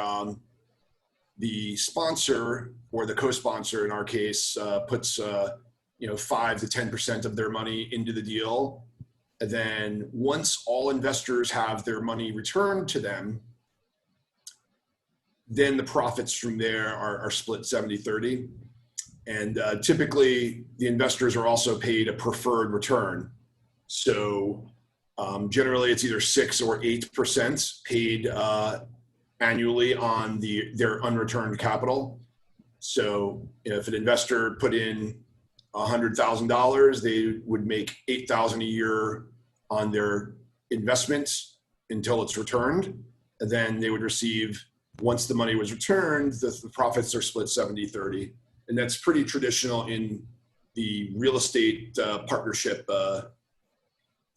the sponsor or the co-sponsor, in our case, puts 5 to 10% of their money into the deal. And then once all investors have their money returned to them, then the profits from there are split 70-30. And typically, the investors are also paid a preferred return. So generally, it's either 6 or 8% paid annually on their unreturned capital. So if an investor put in $100,000, they would make $8,000 a year on their investments until it's returned. And then they would receive, once the money was returned, the profits are split 70-30. And that's pretty traditional in the real estate partnership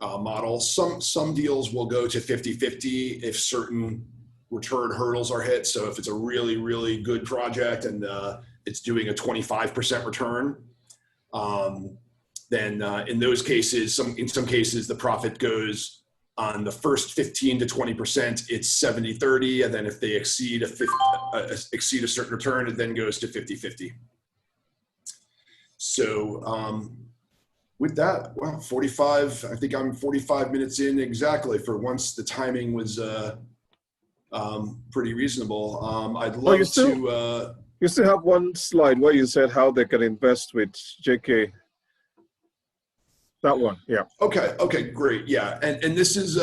model. Some deals will go to 50-50 if certain return hurdles are hit. So if it's a really, really good project and it's doing a 25% return, then in those cases, in some cases, the profit goes on the first 15 to 20%, it's 70-30. And then if they exceed a certain return, it then goes to 50-50. So with that, well, 45, I think I'm 45 minutes in exactly for once the timing was pretty reasonable. I'd love to. You still have one slide where you said how they can invest with JK. That one, yeah. Okay, great, yeah, and this is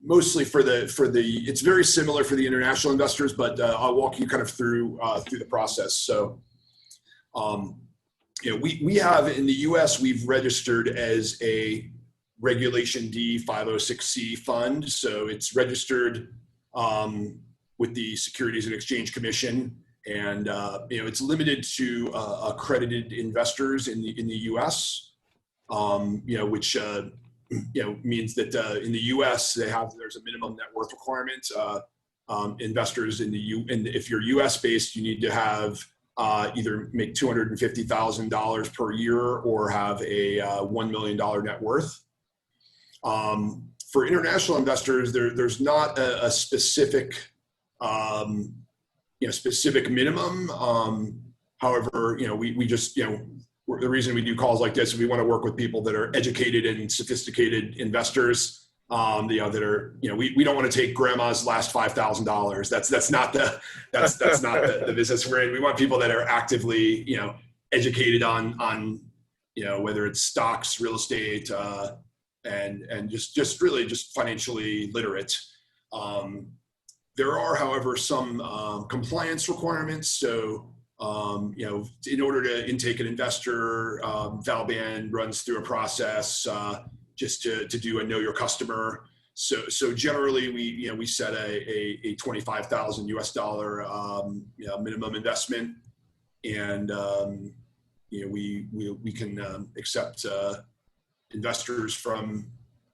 mostly for the. It's very similar for the international investors, but I'll walk you kind of through the process. So, we have in the U.S. we've registered as a Regulation D 506C fund, so it's registered with the Securities and Exchange Commission, and it's limited to accredited investors in the U.S. Which means that in the U.S. there's a minimum net worth requirement. Investors if you're U.S. based, you need to have either make $250,000 per year or have a $1 million net worth. For international investors, there's not a specific specific minimum. However, we just the reason we do calls like this is we want to work with people that are educated and sophisticated investors. That are we don't want to take grandma's last $5,000. That's not the business we're in. We want people that are actively educated on whether it's stocks, real estate, and just really just financially literate. There are, however, some compliance requirements. So, in order to intake an investor, Valban runs through a process just to do a know your customer. So generally, we set a $25,000 US minimum investment, and we can accept investors from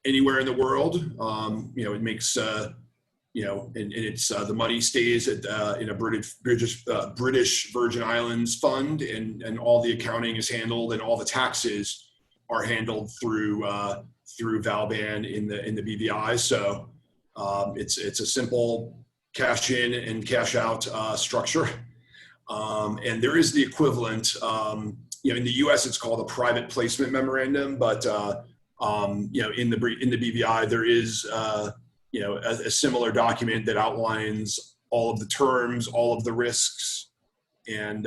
anywhere in the world. It makes and it's the money stays at in a British Virgin Islands fund, and all the accounting is handled, and all the taxes are handled through Valban in the BVI. So it's a simple cash in and cash out structure, and there is the equivalent. In the U.S. it's called a private placement memorandum, but in the BVI there is a similar document that outlines all of the terms, all of the risks, and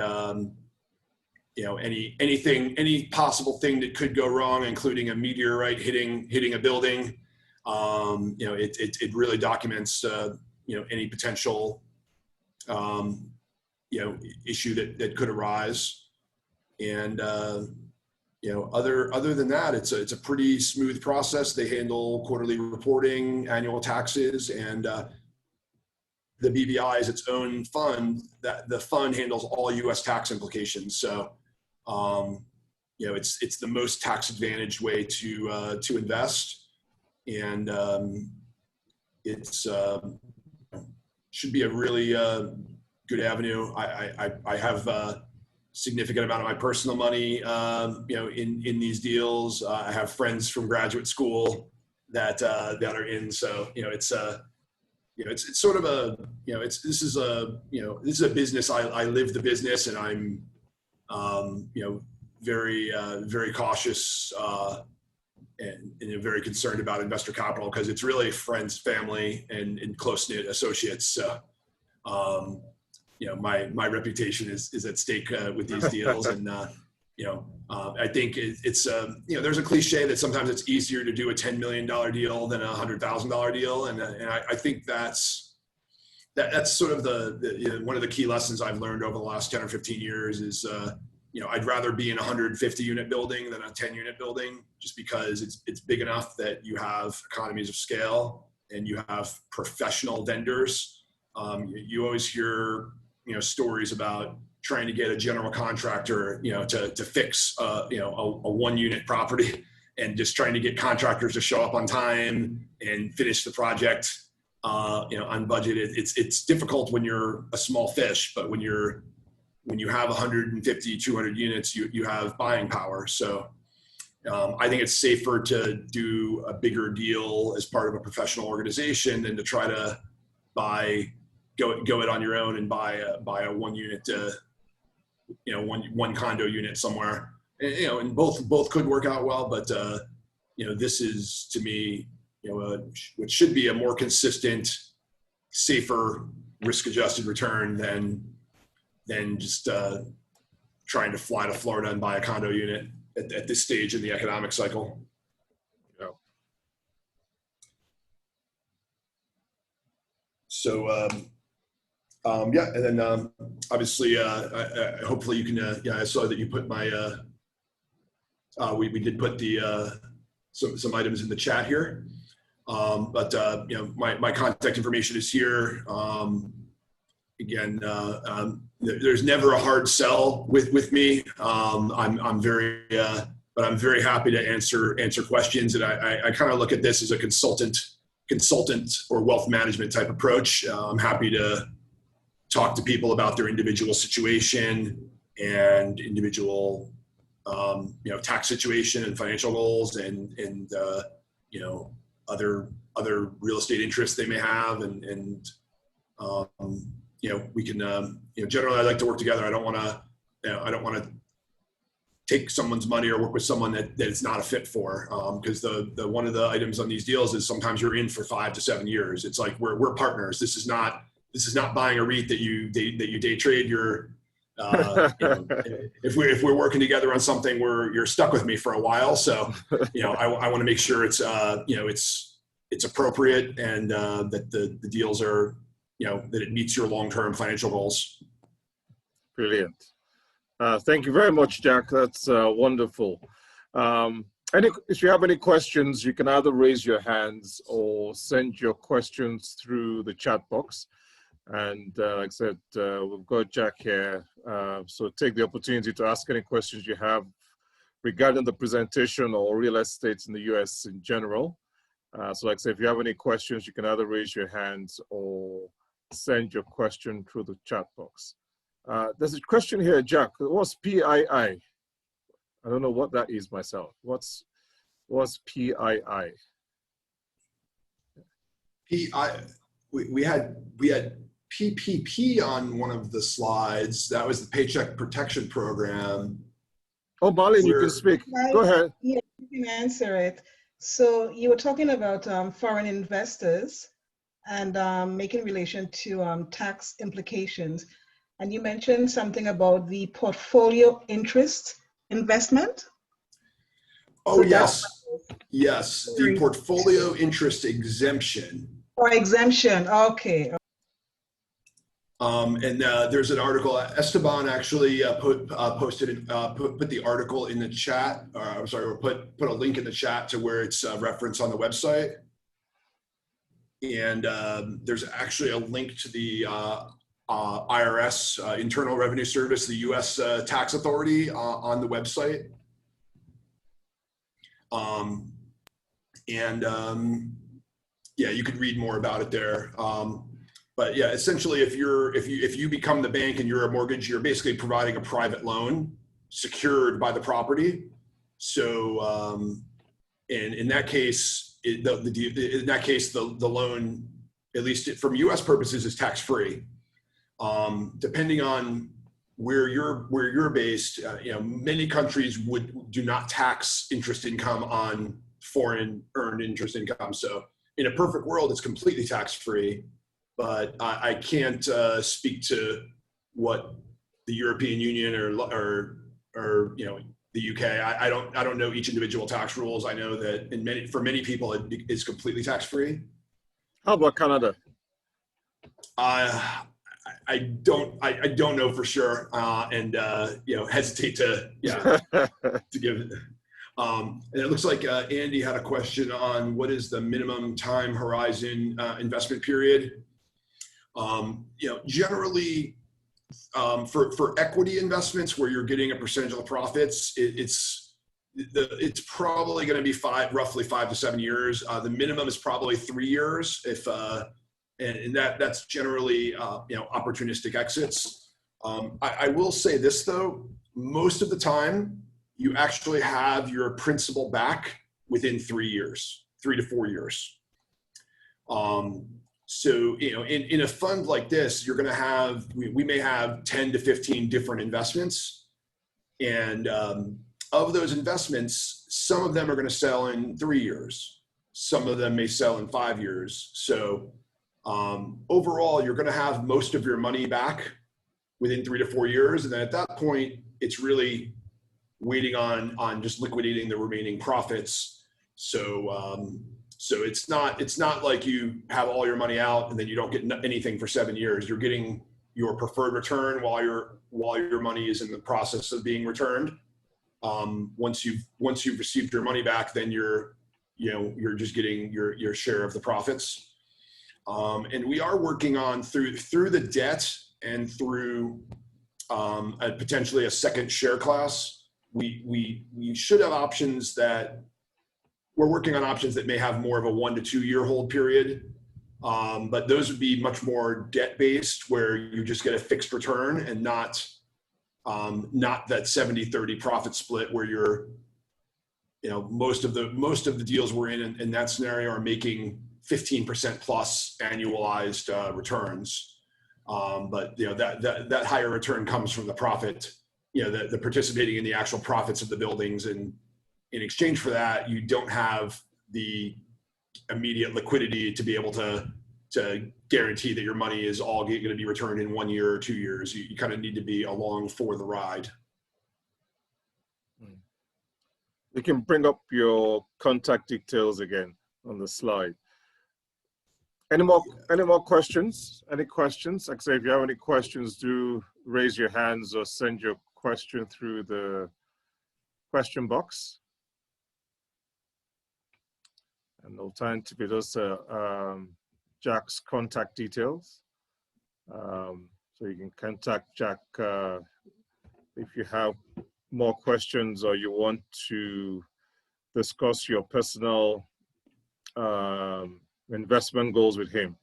any possible thing that could go wrong, including a meteorite hitting a building. It really documents any potential issue that could arise. And other than that, it's a pretty smooth process. They handle quarterly reporting, annual taxes, and the BVI is its own fund. That the fund handles all U.S. tax implications. So, it's the most tax advantaged way to invest, and it's should be a really good avenue. I have significant amount of my personal money, in these deals. I have friends from graduate school that are in. So, it's sort of this is a business. I live the business, and I'm, very, very cautious, and very concerned about investor capital because it's really friends, family, and close-knit associates. So, my reputation is at stake with these deals. And, I think it's there's a cliche that sometimes it's easier to do a $10 million deal than a $100,000 deal. And I think that's sort of the one of the key lessons I've learned over the last 10 or 15 years is, I'd rather be in a 150 unit building than a 10 unit building, just because it's big enough that you have economies of scale and you have professional vendors. You always hear, stories about trying to get a general contractor, to fix, a 1 unit property, and just trying to get contractors to show up on time and finish the project, on budget. It's difficult when you're a small fish, but when you have 150, 200 units, you have buying power. So I think it's safer to do a bigger deal as part of a professional organization than to try to go it on your own and buy a 1 unit, one condo unit somewhere. And both could work out well, but this is, to me, what should be a more consistent, safer, risk-adjusted return than just trying to fly to Florida and buy a condo unit at this stage in the economic cycle. Yeah. So, and then obviously, hopefully you can, I saw that you put my, we did put the, some items in the chat here. But my contact information is here. Again, there's never a hard sell with me. I'm very happy to answer questions, and I kind of look at this as a consultant or wealth management type approach. I'm happy to talk to people about their individual situation and individual tax situation and financial goals and other real estate interests they may have, and we can, generally I like to work together. I don't want to take someone's money or work with someone that it's not a fit for. Because the one of the items on these deals is sometimes you're in for 5 to 7 years. It's like, we're partners. This is not buying a REIT that you day trade. If we're working together on something, you're stuck with me for a while. So, I want to make sure it's appropriate and that the deals are, that it meets your long-term financial goals. Brilliant. Thank you very much, Jack. That's wonderful. If you have any questions, you can either raise your hands or send your questions through the chat box. And like I said, we've got Jack here. So take the opportunity to ask any questions you have regarding the presentation or real estate in the US in general. So like I said, if you have any questions, you can either raise your hands or send your question through the chat box. There's a question here, Jack. What's PII? I don't know what that is myself. What's PII? We had PPP on one of the slides. That was the Paycheck Protection Program. Oh, Marlene, you can speak. Go ahead. Yeah, you can answer it. So you were talking about foreign investors and making relation to tax implications. And you mentioned something about the portfolio interest investment. Oh, so yes, the portfolio interest exemption. Or exemption, okay. And there's an article. Esteban actually put the article in the chat. Or put a link in the chat to where it's referenced on the website. And there's actually a link to the IRS, Internal Revenue Service, the U.S. Tax Authority, on the website. Yeah, you could read more about it there. But yeah, essentially, if you become the bank and you're a mortgage, you're basically providing a private loan secured by the property. So, and in that case, the loan, at least from U.S. purposes, is tax free. Depending on where you're based, many countries do not tax interest income on foreign earned interest income. So in a perfect world, it's completely tax-free, but I can't speak to what the European Union or you know, the UK. I don't know each individual tax rules. I know that for many people it is completely tax-free. How about Canada? I don't know for sure, and you know, hesitate to to give it. And it looks like Andy had a question on what is the minimum time horizon investment period. You know, generally for equity investments where you're getting a percentage of the profits, it's probably going to be roughly 5 to 7 years. The minimum is probably 3 years if. And that's generally, you know, opportunistic exits. I will say this though, most of the time you actually have your principal back within 3 years, 3 to 4 years. So, you know, in a fund like this, you're going to have, we may have 10 to 15 different investments. And of those investments, some of them are going to sell in 3 years. Some of them may sell in 5 years. So, overall, you're going to have most of your money back within 3 to 4 years. And then at that point, it's really waiting on just liquidating the remaining profits. So, so it's not like you have all your money out and then you don't get anything for 7 years. You're getting your preferred return while your money is in the process of being returned. Once you've received your money back, then you're just getting your share of the profits. And we are working on through the debt and through potentially a second share class. We should have options that we're working on options that may have more of a 1 to 2 year hold period. But those would be much more debt based where you just get a fixed return and not that 70-30 profit split where you're, you know, most of the deals we're in that scenario are making 15% plus annualized returns. But you know, that higher return comes from the profit, you know, the participating in the actual profits of the buildings. And in exchange for that, you don't have the immediate liquidity to be able to guarantee that your money is all going to be returned in 1 year or 2 years. You kind of need to be along for the ride. You can bring up your contact details again on the slide. Any more questions? Any questions? Like I say, if you have any questions, do raise your hands or send your question through the question box. And alternatively, those are Jack's contact details. So you can contact Jack if you have more questions or you want to discuss your personal investment goals with him.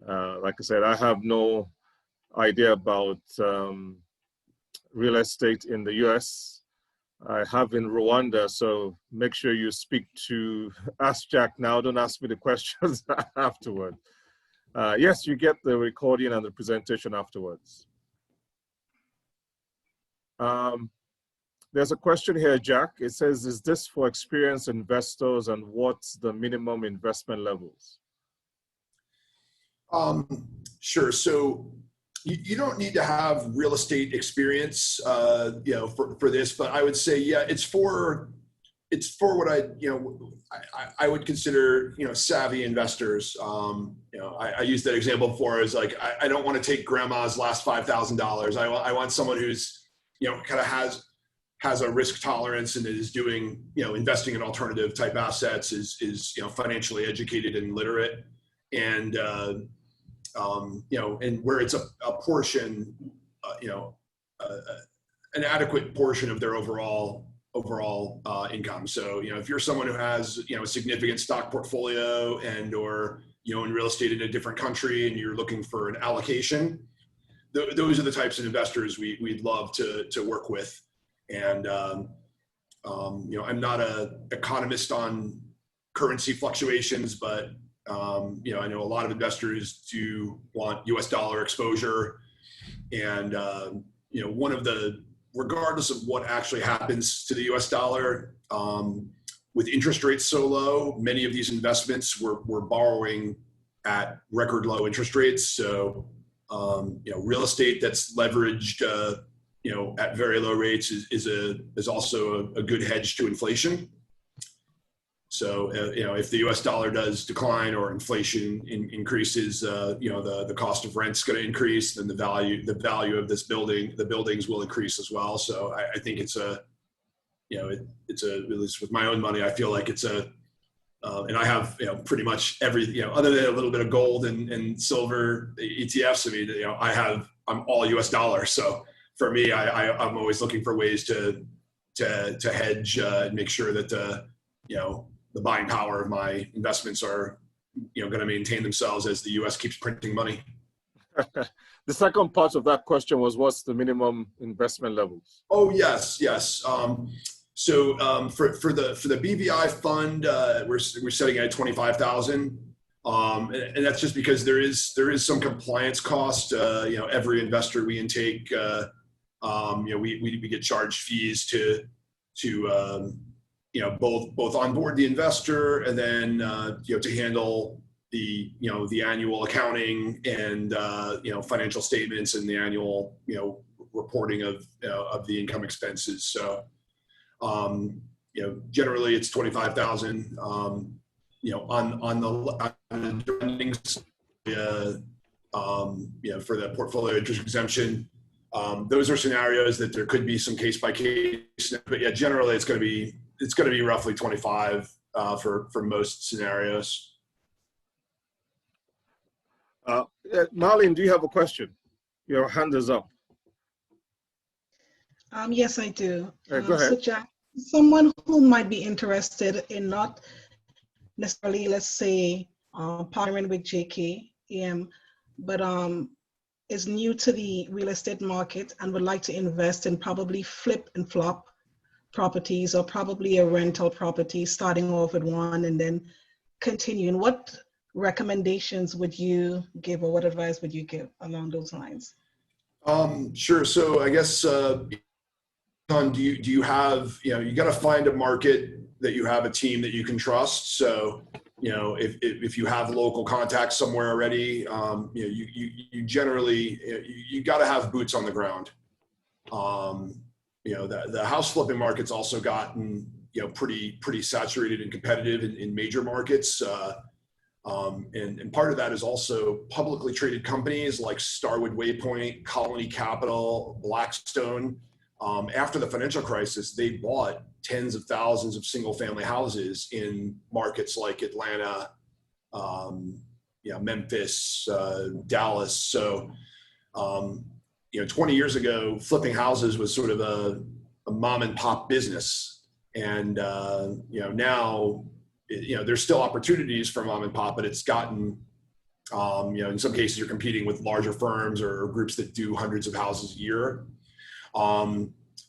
Like I said, I have no idea about real estate in the US. I have in Rwanda, so make sure you ask Jack now, don't ask me the questions afterward. Yes, you get the recording and the presentation afterwards. There's a question here, Jack. It says, is this for experienced investors and what's the minimum investment levels? Sure. So you don't need to have real estate experience, you know, for this, but I would say, yeah, it's for what I would consider, you know, savvy investors. You know, I used that example before as like, I don't want to take grandma's last $5,000. I want someone who's, you know, kind of has a risk tolerance and is doing, you know, investing in alternative type assets, is you know, financially educated and literate, and you know, and where it's a portion, you know, an adequate portion of their overall income. So, you know, if you're someone who has, you know, a significant stock portfolio and or, you know, in real estate in a different country and you're looking for an allocation, those are the types of investors we'd love to work with. And, you know, I'm not an economist on currency fluctuations, but, you know, I know a lot of investors do want US dollar exposure. And, you know, regardless of what actually happens to the US dollar, with interest rates so low, many of these investments were borrowing at record low interest rates. So, real estate that's leveraged, at very low rates is also a good hedge to inflation. So, if the U.S. dollar does decline or inflation increases, the cost of rent's going to increase, then the value of the buildings will increase as well. So I think it's at least with my own money, I feel like it's and I have, pretty much every, other than a little bit of gold and silver ETFs. I mean, I'm all US dollar. So for me, I'm always looking for ways to hedge and make sure that, the buying power of my investments are, going to maintain themselves as the US keeps printing money. The second part of that question was, what's the minimum investment levels? Oh, yes. So for the BVI fund, we're setting at 25,000, and that's just because there is some compliance cost. Every investor we intake, we get charged fees to both onboard the investor and then to handle the annual accounting and financial statements and the annual reporting of the income expenses. So. Generally it's 25,000, on the earnings, for the portfolio interest exemption. Those are scenarios that there could be some case by case, but yeah, generally it's going to be roughly 25, for most scenarios. Marlene, do you have a question? Your hand is up. Yes, I do. Go ahead. So Jack, someone who might be interested in not necessarily, let's say, partnering with JKAM, but is new to the real estate market and would like to invest in probably flip and flop properties or probably a rental property, starting off with one and then continuing. What recommendations would you give, or what advice would you give along those lines? Sure. So I guess, do you have, you got to find a market that you have a team that you can trust. So, if you have local contacts somewhere already, you generally, you got to have boots on the ground. The house flipping market's also gotten, pretty saturated and competitive in major markets. And part of that is also publicly traded companies like Starwood Waypoint, Colony Capital, Blackstone. After the financial crisis, they bought tens of thousands of single family houses in markets like Atlanta, Memphis, Dallas. So, 20 years ago, flipping houses was sort of a mom and pop business. And, now, there's still opportunities for mom and pop, but it's gotten, in some cases you're competing with larger firms or groups that do hundreds of houses a year.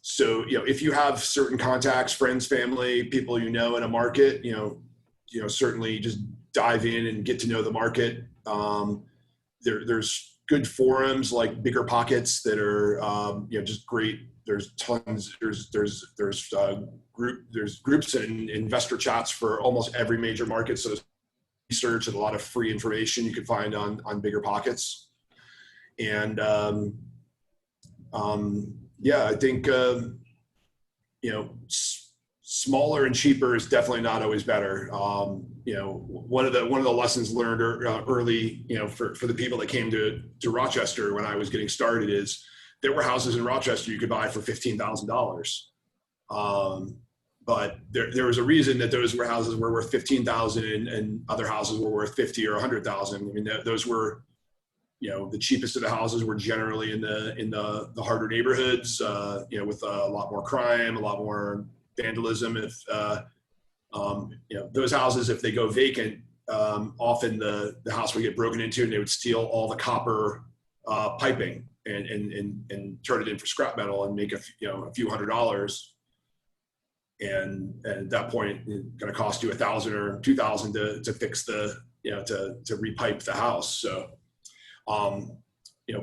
So, if you have certain contacts, friends, family, people in a market, certainly just dive in and get to know the market. There's good forums like Bigger Pockets that are, just great. There's tons. There's groups and investor chats for almost every major market. So research and a lot of free information you can find on Bigger Pockets. And I think smaller and cheaper is definitely not always better. One of the lessons learned early, for the people that came to Rochester when I was getting started is there were houses in Rochester you could buy for $15,000. But there was a reason that those houses were worth $15,000 and other houses were worth $50,000 or $100,000. I mean, those were, the cheapest of the houses were generally in the harder neighborhoods, with a lot more crime, a lot more vandalism. If those houses, if they go vacant, often the house would get broken into and they would steal all the copper piping and turn it in for scrap metal and make a few $100. And at that point, it's going to cost you $1,000 or $2,000 to fix to repipe the house. So,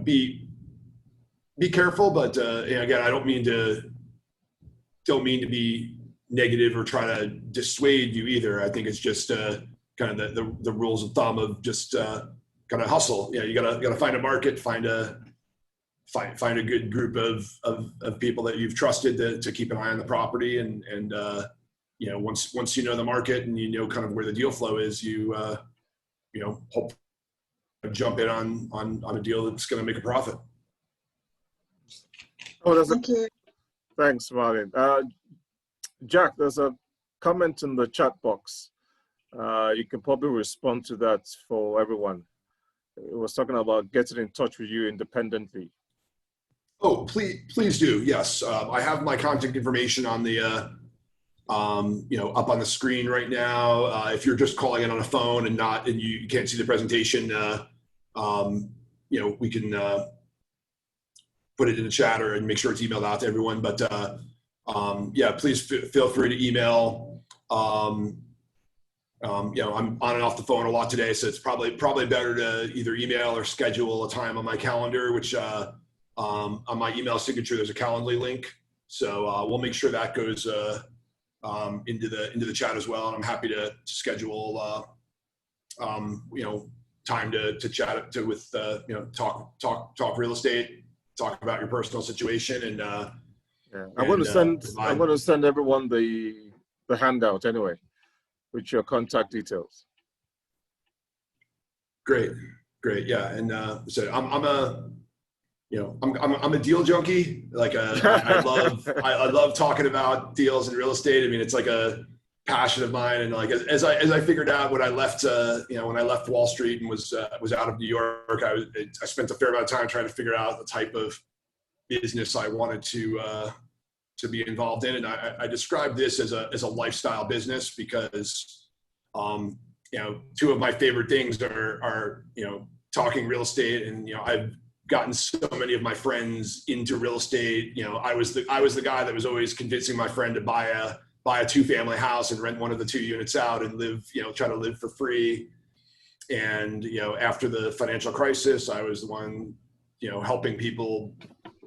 be careful, but again, I don't mean to be negative or try to dissuade you either. I think it's just kind of the rules of thumb of just kind of hustle. You know, you gotta find a market, find a good group of people that you've trusted to keep an eye on the property, and you know, once you know the market and you know kind of where the deal flow is, you know, hope jump in on a deal that's going to make a profit. Oh, Thank you. thanks, Martin. Jack, there's a comment in the chat box. You can probably respond to that for everyone. It was talking about getting in touch with you independently. Oh, please do. Yes, I have my contact information on the you know, up on the screen right now. If you're just calling in on a phone and you can't see the presentation, you know, we can put it in the chat and make sure it's emailed out to everyone. But yeah, please feel free to email. You know, I'm on and off the phone a lot today, so it's probably better to either email or schedule a time on my calendar, which on my email signature there's a Calendly link. So we'll make sure that goes into the chat as well, and I'm happy to schedule you know, time to chat with you know, talk real estate, talk about your personal situation, and yeah. I'm going to send everyone the handout anyway, with your contact details. Great, yeah, and so I'm a deal junkie. Like I love talking about deals and real estate. I mean, it's like a passion of mine. And like as I figured out when I left, you know, when I left Wall Street and was out of New York, I spent a fair amount of time trying to figure out the type of business I wanted to be involved in. And I describe this as a lifestyle business because, you know, two of my favorite things are, you know, talking real estate, and, you know, I've gotten so many of my friends into real estate. You know, I was the guy that was always convincing my friend to buy a 2-family house and rent one of the 2 units out and live, you know, try to live for free. And, you know, after the financial crisis, I was the one, you know, helping people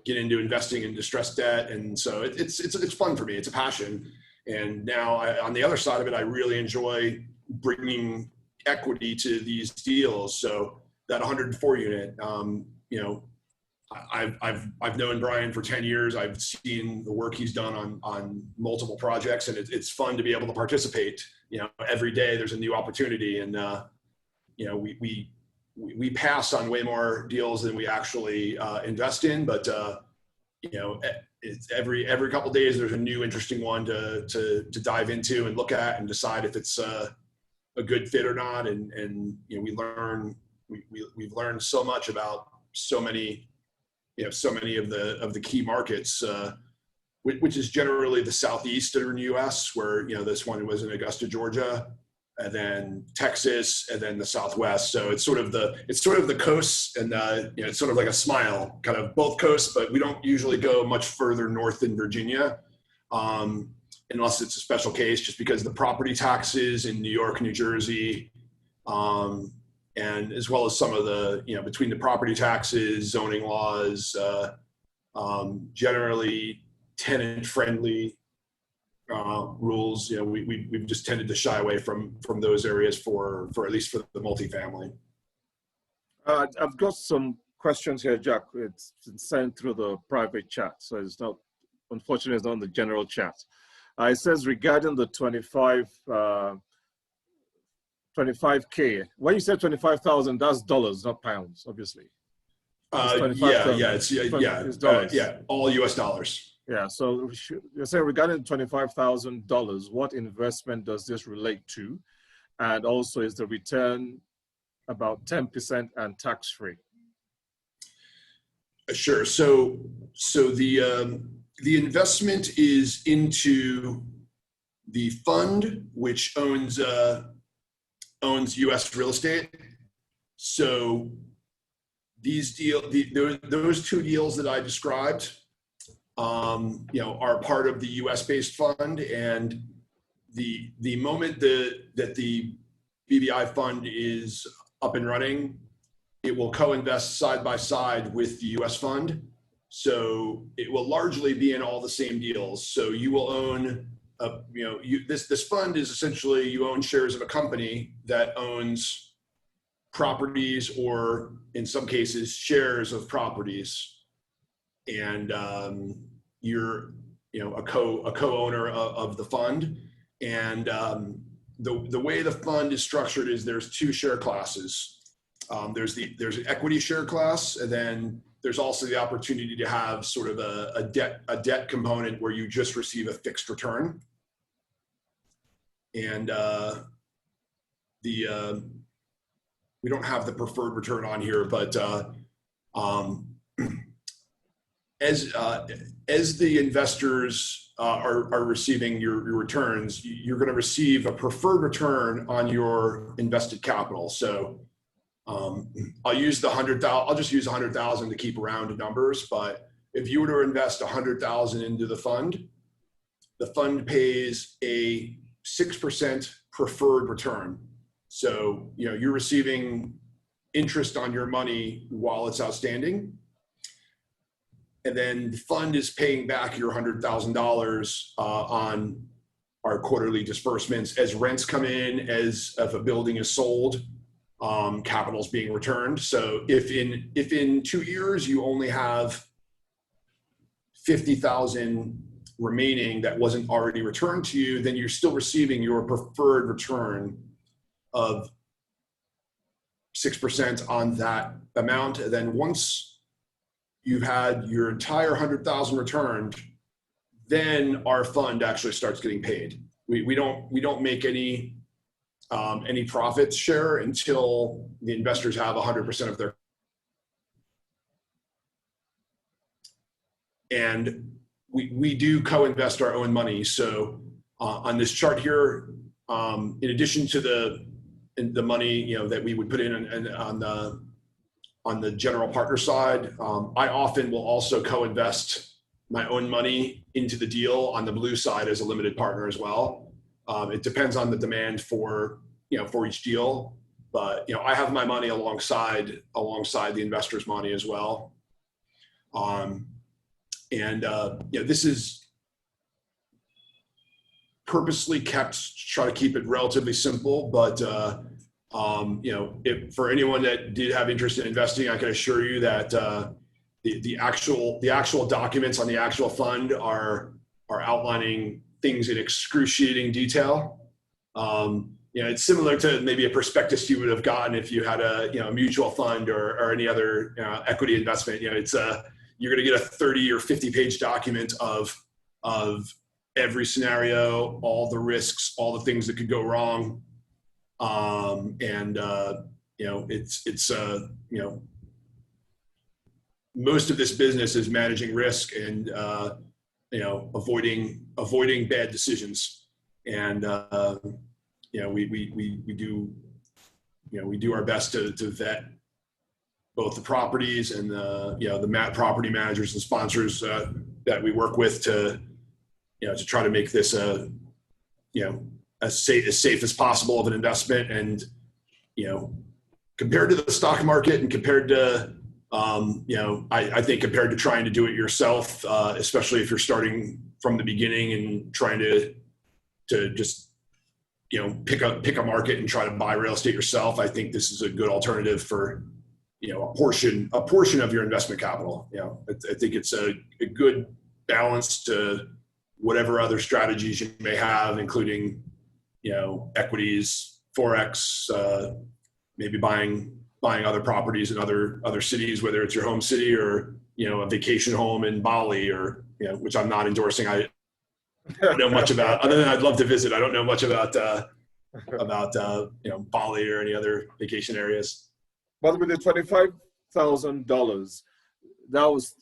get into investing in distressed debt. And so it's fun for me. It's a passion. And now on the other side of it, I really enjoy bringing equity to these deals. So that 104 unit, you know, I've known Brian for 10 years. I've seen the work he's done on multiple projects, and it's fun to be able to participate. You know, every day there's a new opportunity, and you know, we pass on way more deals than we actually invest in. But you know, it's every couple of days there's a new interesting one to dive into and look at and decide if it's a good fit or not. And you know, we've learned so much about so many of the key markets, which is generally the southeastern U.S., where, you know, this one was in Augusta, Georgia, and then Texas, and then the Southwest. So it's sort of the coasts, and you know, it's sort of like a smile, kind of both coasts, but we don't usually go much further north than Virginia, unless it's a special case, just because the property taxes in New York, New Jersey, and as well as some of the, you know, between the property taxes, zoning laws, generally tenant-friendly rules, you know, we've just tended to shy away from those areas for at least for the multifamily. I've got some questions here, Jack. It's sent through the private chat, so it's not, unfortunately, it's not in the general chat. It says regarding the 25K. When you said 25,000, that's dollars, not pounds, obviously. It's dollars. Yeah, all U.S. dollars. Yeah, so you're saying regarding $25,000, what investment does this relate to? And also, is the return about 10% and tax-free? Sure. So the investment is into the fund, which owns U.S. real estate. So those 2 deals that I described, you know, are part of the U.S.-based fund, and the moment that the BBI fund is up and running, it will co-invest side by side with the U.S. fund. So it will largely be in all the same deals. So you will own this fund is essentially, you own shares of a company that owns properties, or in some cases shares of properties, and you're a co-owner of the fund. And the way the fund is structured is there's two share classes. There's an equity share class, and then there's also the opportunity to have sort of a debt component where you just receive a fixed return. And we don't have the preferred return on here, but as the investors are receiving your returns, you're going to receive a preferred return on your invested capital. So I'll use I'll just use 100,000 to keep round numbers. But if you were to invest 100,000 into the fund pays a 6% preferred return. So you're receiving interest on your money while it's outstanding. And then the fund is paying back your $100,000 on our quarterly disbursements as rents come in, as if a building is sold, capital's being returned. So if in 2 years you only have 50,000 remaining that wasn't already returned to you, then you're still receiving your preferred return of 6% on that amount. And then once you've had your entire 100,000 returned, then our fund actually starts getting paid. We don't make any profits share until the investors have 100% of their. And we do co-invest our own money. So on this chart here, in addition to the money that we would put in on the general partner side, I often will also co-invest my own money into the deal on the blue side as a limited partner as well. It depends on the demand for each deal, but I have my money alongside the investor's money as well. This is purposely kept, try to keep it relatively simple, but if for anyone that did have interest in investing, I can assure you that the actual documents on the actual fund are outlining things in excruciating detail. It's similar to maybe a prospectus you would have gotten if you had a mutual fund or any other equity investment. You're going to get a 30 or 50 page document of every scenario, all the risks, all the things that could go wrong. Most of this business is managing risk and avoiding bad decisions. And we do our best to vet both the properties and the property managers and sponsors that we work with to try to make this as safe as possible of an investment. And compared to the stock market and compared to I think compared to trying to do it yourself, especially if you're starting from the beginning and trying to just pick a market and try to buy real estate yourself, I think this is a good alternative for a portion of your investment capital. I think it's a good balance to whatever other strategies you may have, including equities, forex, maybe buying other properties in other cities, whether it's your home city or a vacation home in Bali, or which I'm not endorsing. I don't know much about, other than I'd love to visit. I don't know much about Bali or any other vacation areas. But with the $25,000, that was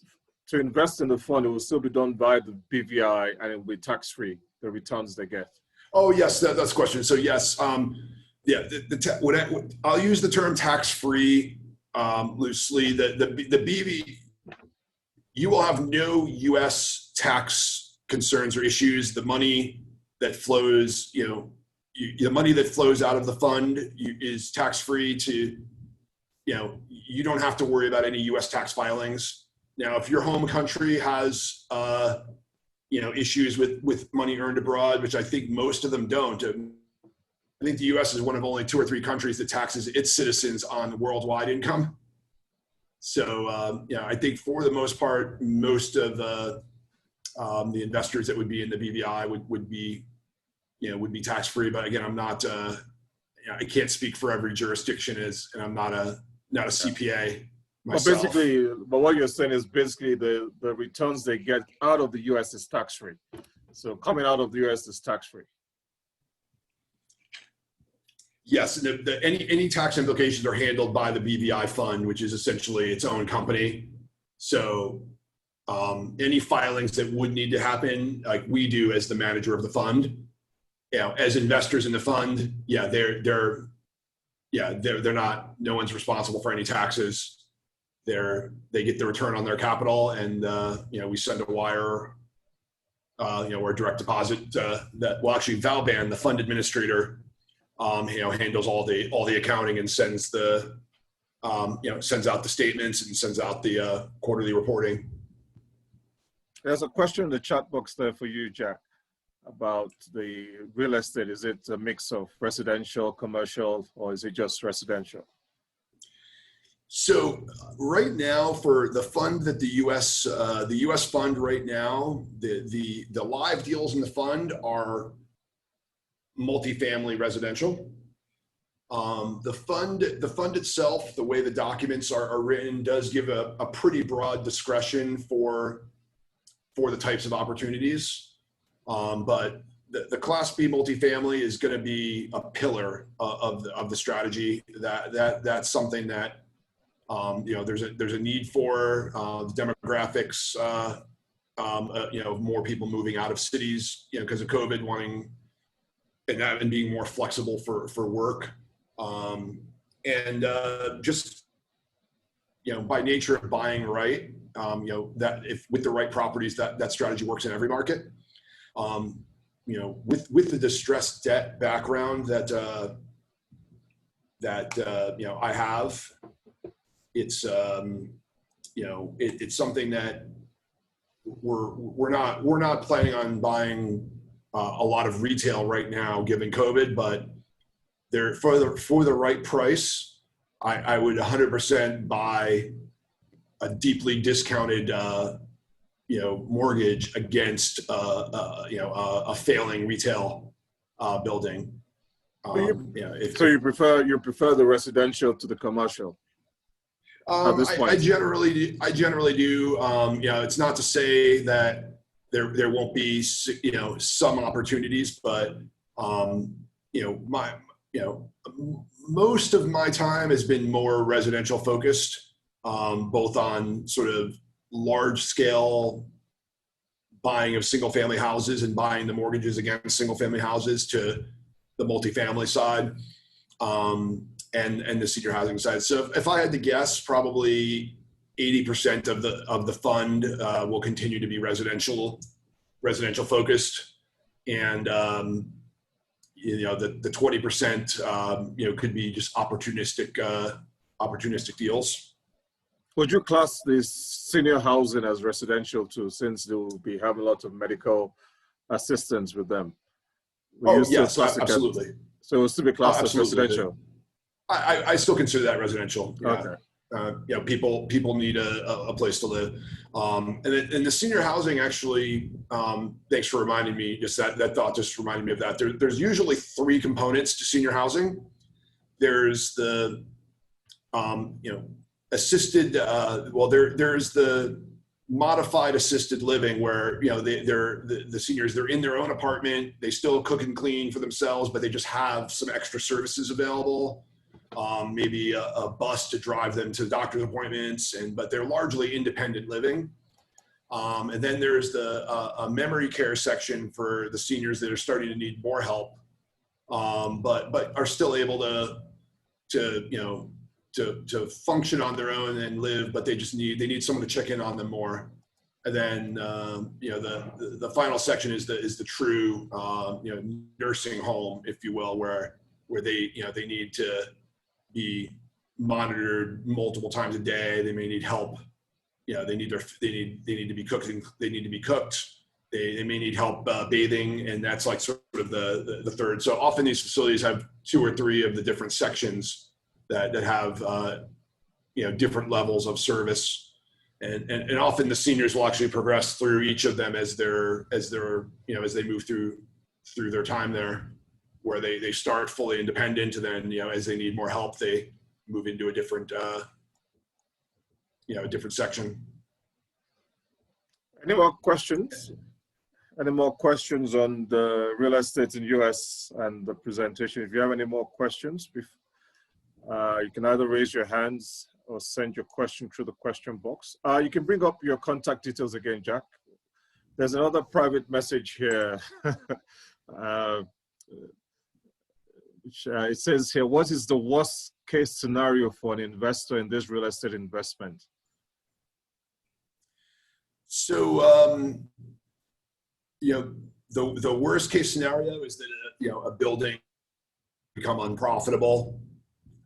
to invest in the fund. It will still be done by the BVI and it will be tax free, the returns they get. Oh yes, that's the question. So yes, I'll use the term tax free loosely. The BV, you will have no U.S. tax concerns or issues. The money that flows, the money that flows out of the fund is tax free to. You don't have to worry about any U.S. tax filings. Now, if your home country has, issues with money earned abroad, which I think most of them don't. I think the U.S. is one of only 2 or 3 countries that taxes its citizens on worldwide income. So, I think for the most part, most of the investors that would be in the BVI would be tax-free. But again, I'm not, I can't speak for every jurisdiction and I'm not a CPA myself. But what you're saying is basically the returns they get out of the U.S. is tax-free. So coming out of the U.S. is tax-free. Yes, any tax implications are handled by the BVI fund, which is essentially its own company. So any filings that would need to happen, like we do as the manager of the fund, as investors in the fund, they're not. No one's responsible for any taxes. They get the return on their capital, and we send a wire, or a direct deposit. Actually, Valban, the fund administrator, handles all the accounting and sends out the statements and sends out the quarterly reporting. There's a question in the chat box there for you, Jack, about the real estate. Is it a mix of residential, commercial, or is it just residential? So right now, for the fund that the U.S. fund right now, the live deals in the fund are multifamily residential. The fund itself, the way the documents are written, does give a pretty broad discretion for the types of opportunities. But the Class B multifamily is going to be a pillar of the strategy. That's something that there's a need for. The demographics, more people moving out of cities, because of COVID, wanting and being more flexible for work, just by nature of buying right, that if with the right properties, that strategy works in every market. With the distressed debt background that I have, it's something that we're not planning on buying a lot of retail right now, given COVID, but for the right price, I would 100% buy a deeply discounted mortgage against a failing retail building. So you prefer the residential to the commercial? At this point? I generally do. It's not to say that there won't be some opportunities, but most of my time has been more residential focused, both on sort of large scale buying of single family houses and buying the mortgages against single family houses, to the multifamily side, and the senior housing side. So if I had to guess, probably 80% of the fund will continue to be residential focused, and the 20% could be just opportunistic deals. Would you class this senior housing as residential too, since they will be having a lot of medical assistance with them? Yes, absolutely. So it will still be classed as residential? I still consider that residential. Yeah. Okay. People need a place to live. And the senior housing, actually, thanks for reminding me, just that thought just reminded me of that. There's usually 3 components to senior housing. There's the, assisted, there's the modified assisted living, where, the seniors, they're in their own apartment, they still cook and clean for themselves, but they just have some extra services available. Maybe a bus to drive them to doctor's appointments, but they're largely independent living. And then there's a memory care section for the seniors that are starting to need more help, but are still able to function on their own and live, but they need someone to check in on them more. And then the final section is the true nursing home, if you will, where they need to be monitored multiple times a day. They may need help. They need to be cooked. They need to be cooked. they may need help bathing, and that's like sort of the third. So often these facilities have 2 or 3 of the different sections that have different levels of service, and often the seniors will actually progress through each of them as they move through their time there, where they start fully independent, and then as they need more help, they move into a different different section. Any more questions? Any more questions on the real estate in US and the presentation? If you have any more questions, you can either raise your hands or send your question through the question box. You can bring up your contact details again, Jack. There's another private message here. It says here, what is the worst case scenario for an investor in this real estate investment? So, the worst case scenario is that a building become unprofitable.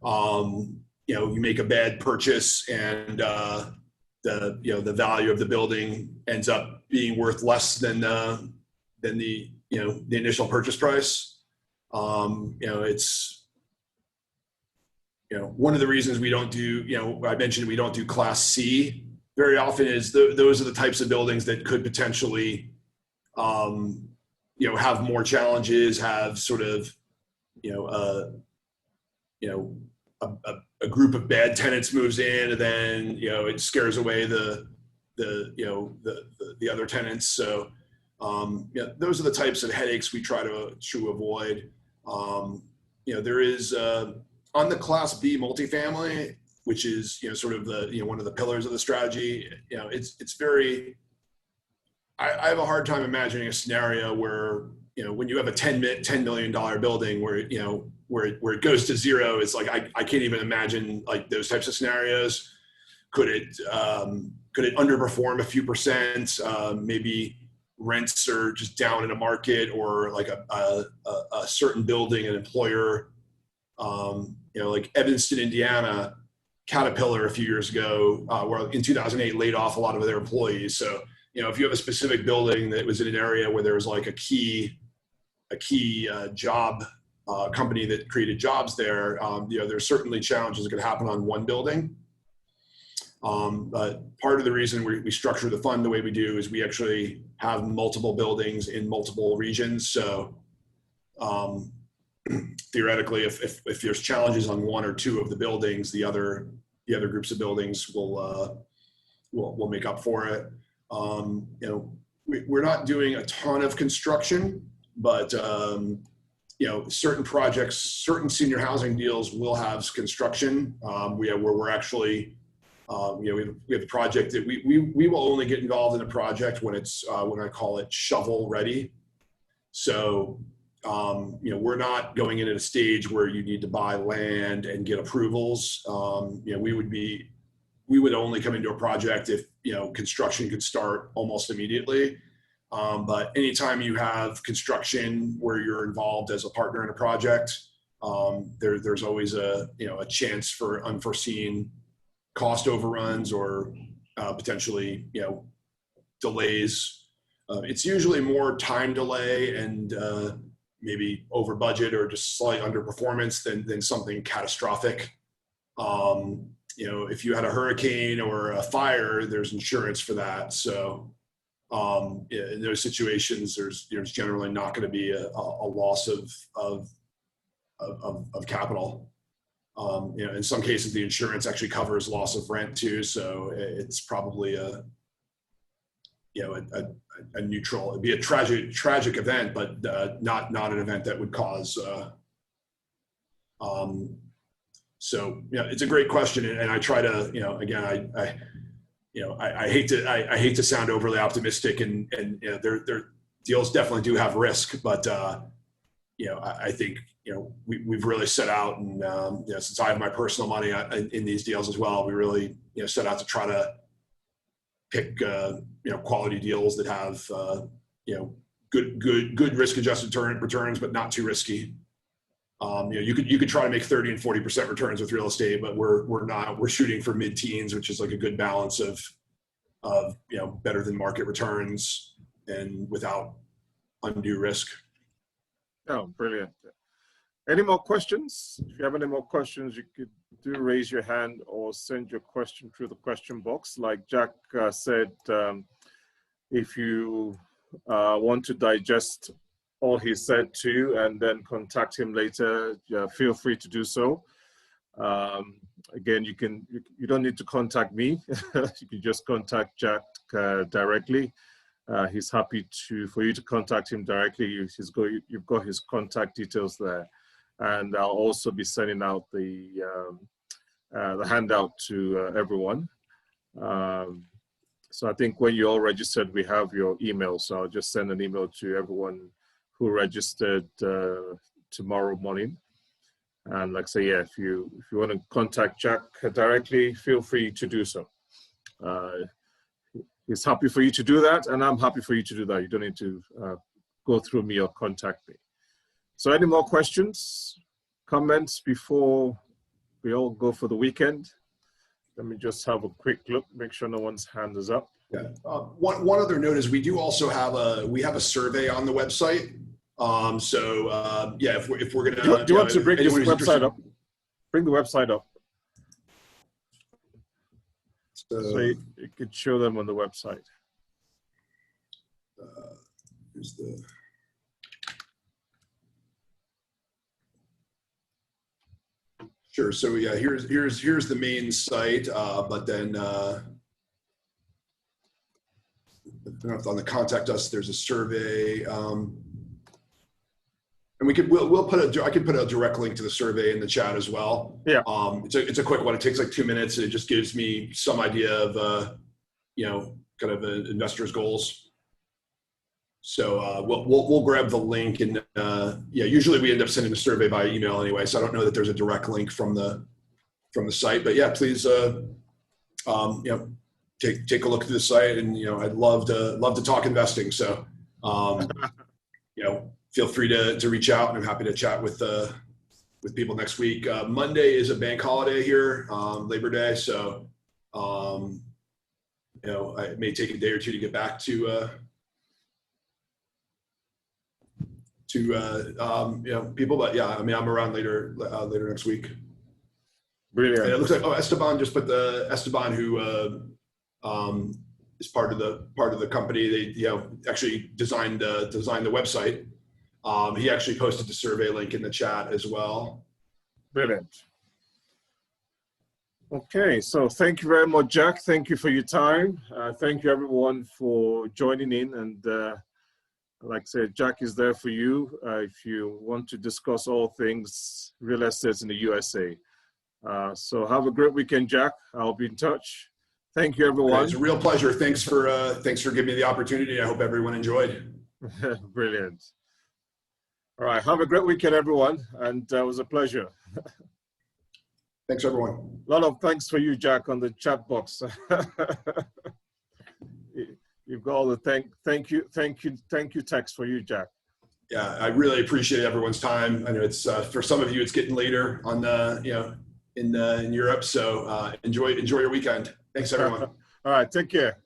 You make a bad purchase, and the value of the building ends up being worth less than the initial purchase price. It's one of the reasons we don't do, I mentioned we don't do Class C very often, is those are the types of buildings that could potentially have more challenges, have sort of a group of bad tenants moves in, and then it scares away the other tenants. So those are the types of headaches we try to avoid. There is on the Class B multifamily, which is sort of the one of the pillars of the strategy. It's very. I have a hard time imagining a scenario where when you have a $10 million building where where it goes to zero. It's like I can't even imagine like those types of scenarios. Could it underperform a few percent? Maybe rents are just down in a market, or like a certain building, an employer, like Evanston, Indiana, Caterpillar a few years ago, where in 2008 laid off a lot of their employees. So if you have a specific building that was in an area where there was like a key job company that created jobs there, there's certainly challenges that could happen on one building. But part of the reason we structure the fund the way we do is we actually have multiple buildings in multiple regions. So theoretically, if there's challenges on one or two of the buildings, the other groups of buildings will make up for it. We're not doing a ton of construction, but certain projects, certain senior housing deals will have construction. Where we're actually we have a project that we will only get involved in a project when it's when I call it shovel ready. So we're not going in at a stage where you need to buy land and get approvals. We would only come into a project if construction could start almost immediately. But anytime you have construction where you're involved as a partner in a project, there's always a chance for unforeseen cost overruns or potentially delays. It's usually more time delay and maybe over budget or just slight underperformance than something catastrophic. If you had a hurricane or a fire, there's insurance for that. So in those situations, there's generally not going to be a loss of capital. In some cases, the insurance actually covers loss of rent too. So it's probably a neutral. It'd be a tragic event, but not an event that would cause. So it's a great question, and I try to again I hate to sound overly optimistic, and their deals definitely do have risk, but I think we've really set out, and since I have my personal money in these deals as well, we really set out to try to pick quality deals that have good risk adjusted returns, but not too risky. You could try to make 30 and 40% returns with real estate, but we're shooting for mid-teens, which is like a good balance of better than market returns and without undue risk. Oh, brilliant. Any more questions? If you have any more questions, you could do raise your hand or send your question through the question box. Like Jack said, if you want to digest all he said to you and then contact him later, feel free to do so. Again, you don't need to contact me. You can just contact Jack directly. He's happy for you to contact him directly. You've got his contact details there. And I'll also be sending out the handout to everyone. So I think when you all registered, we have your email. So I'll just send an email to everyone who registered tomorrow morning. And like I say, yeah, if you want to contact Jack directly, feel free to do so. He's happy for you to do that, and I'm happy for you to do that. You don't need to go through me or contact me. So any more questions, comments before we all go for the weekend? Let me just have a quick look, make sure no one's hand is up. Yeah. One other note is we do also have a survey on the website. Yeah, if we're gonna do you want to bring this website up? Bring the website up. So you could show them on the website. Here's the. Sure. So yeah, here's the main site, but then on the contact us, there's a survey, and I can put a direct link to the survey in the chat as well. Yeah. It's a quick one. It takes like 2 minutes, and it just gives me some idea of kind of an investor's goals. So we'll grab the link, and yeah, usually we end up sending the survey by email anyway. So I don't know that there's a direct link from the site, but yeah, please take a look at the site, and I'd love to talk investing. So feel free to reach out, and I'm happy to chat with people next week. Monday is a bank holiday here, Labor Day, so it may take a day or two to get back to people, but yeah, I mean, I'm around later next week. Brilliant. And it looks like Esteban just put Esteban, who is part of the company. They actually designed the website. He actually posted the survey link in the chat as well. Brilliant. Okay, so thank you very much, Jack. Thank you for your time. Thank you everyone for joining in, and like I said, Jack is there for you if you want to discuss all things real estate in the USA. So have a great weekend, Jack. I'll be in touch. Thank you, everyone. It's a real pleasure. Thanks for giving me the opportunity. I hope everyone enjoyed. Brilliant. All right, have a great weekend, everyone, and it was a pleasure. Thanks, everyone. A lot of thanks for you, Jack, on the chat box. You've got all the thank you text for you, Jack. Yeah, I really appreciate everyone's time. I know it's for some of you, it's getting later on in Europe. So enjoy your weekend. Thanks, everyone. All right, take care.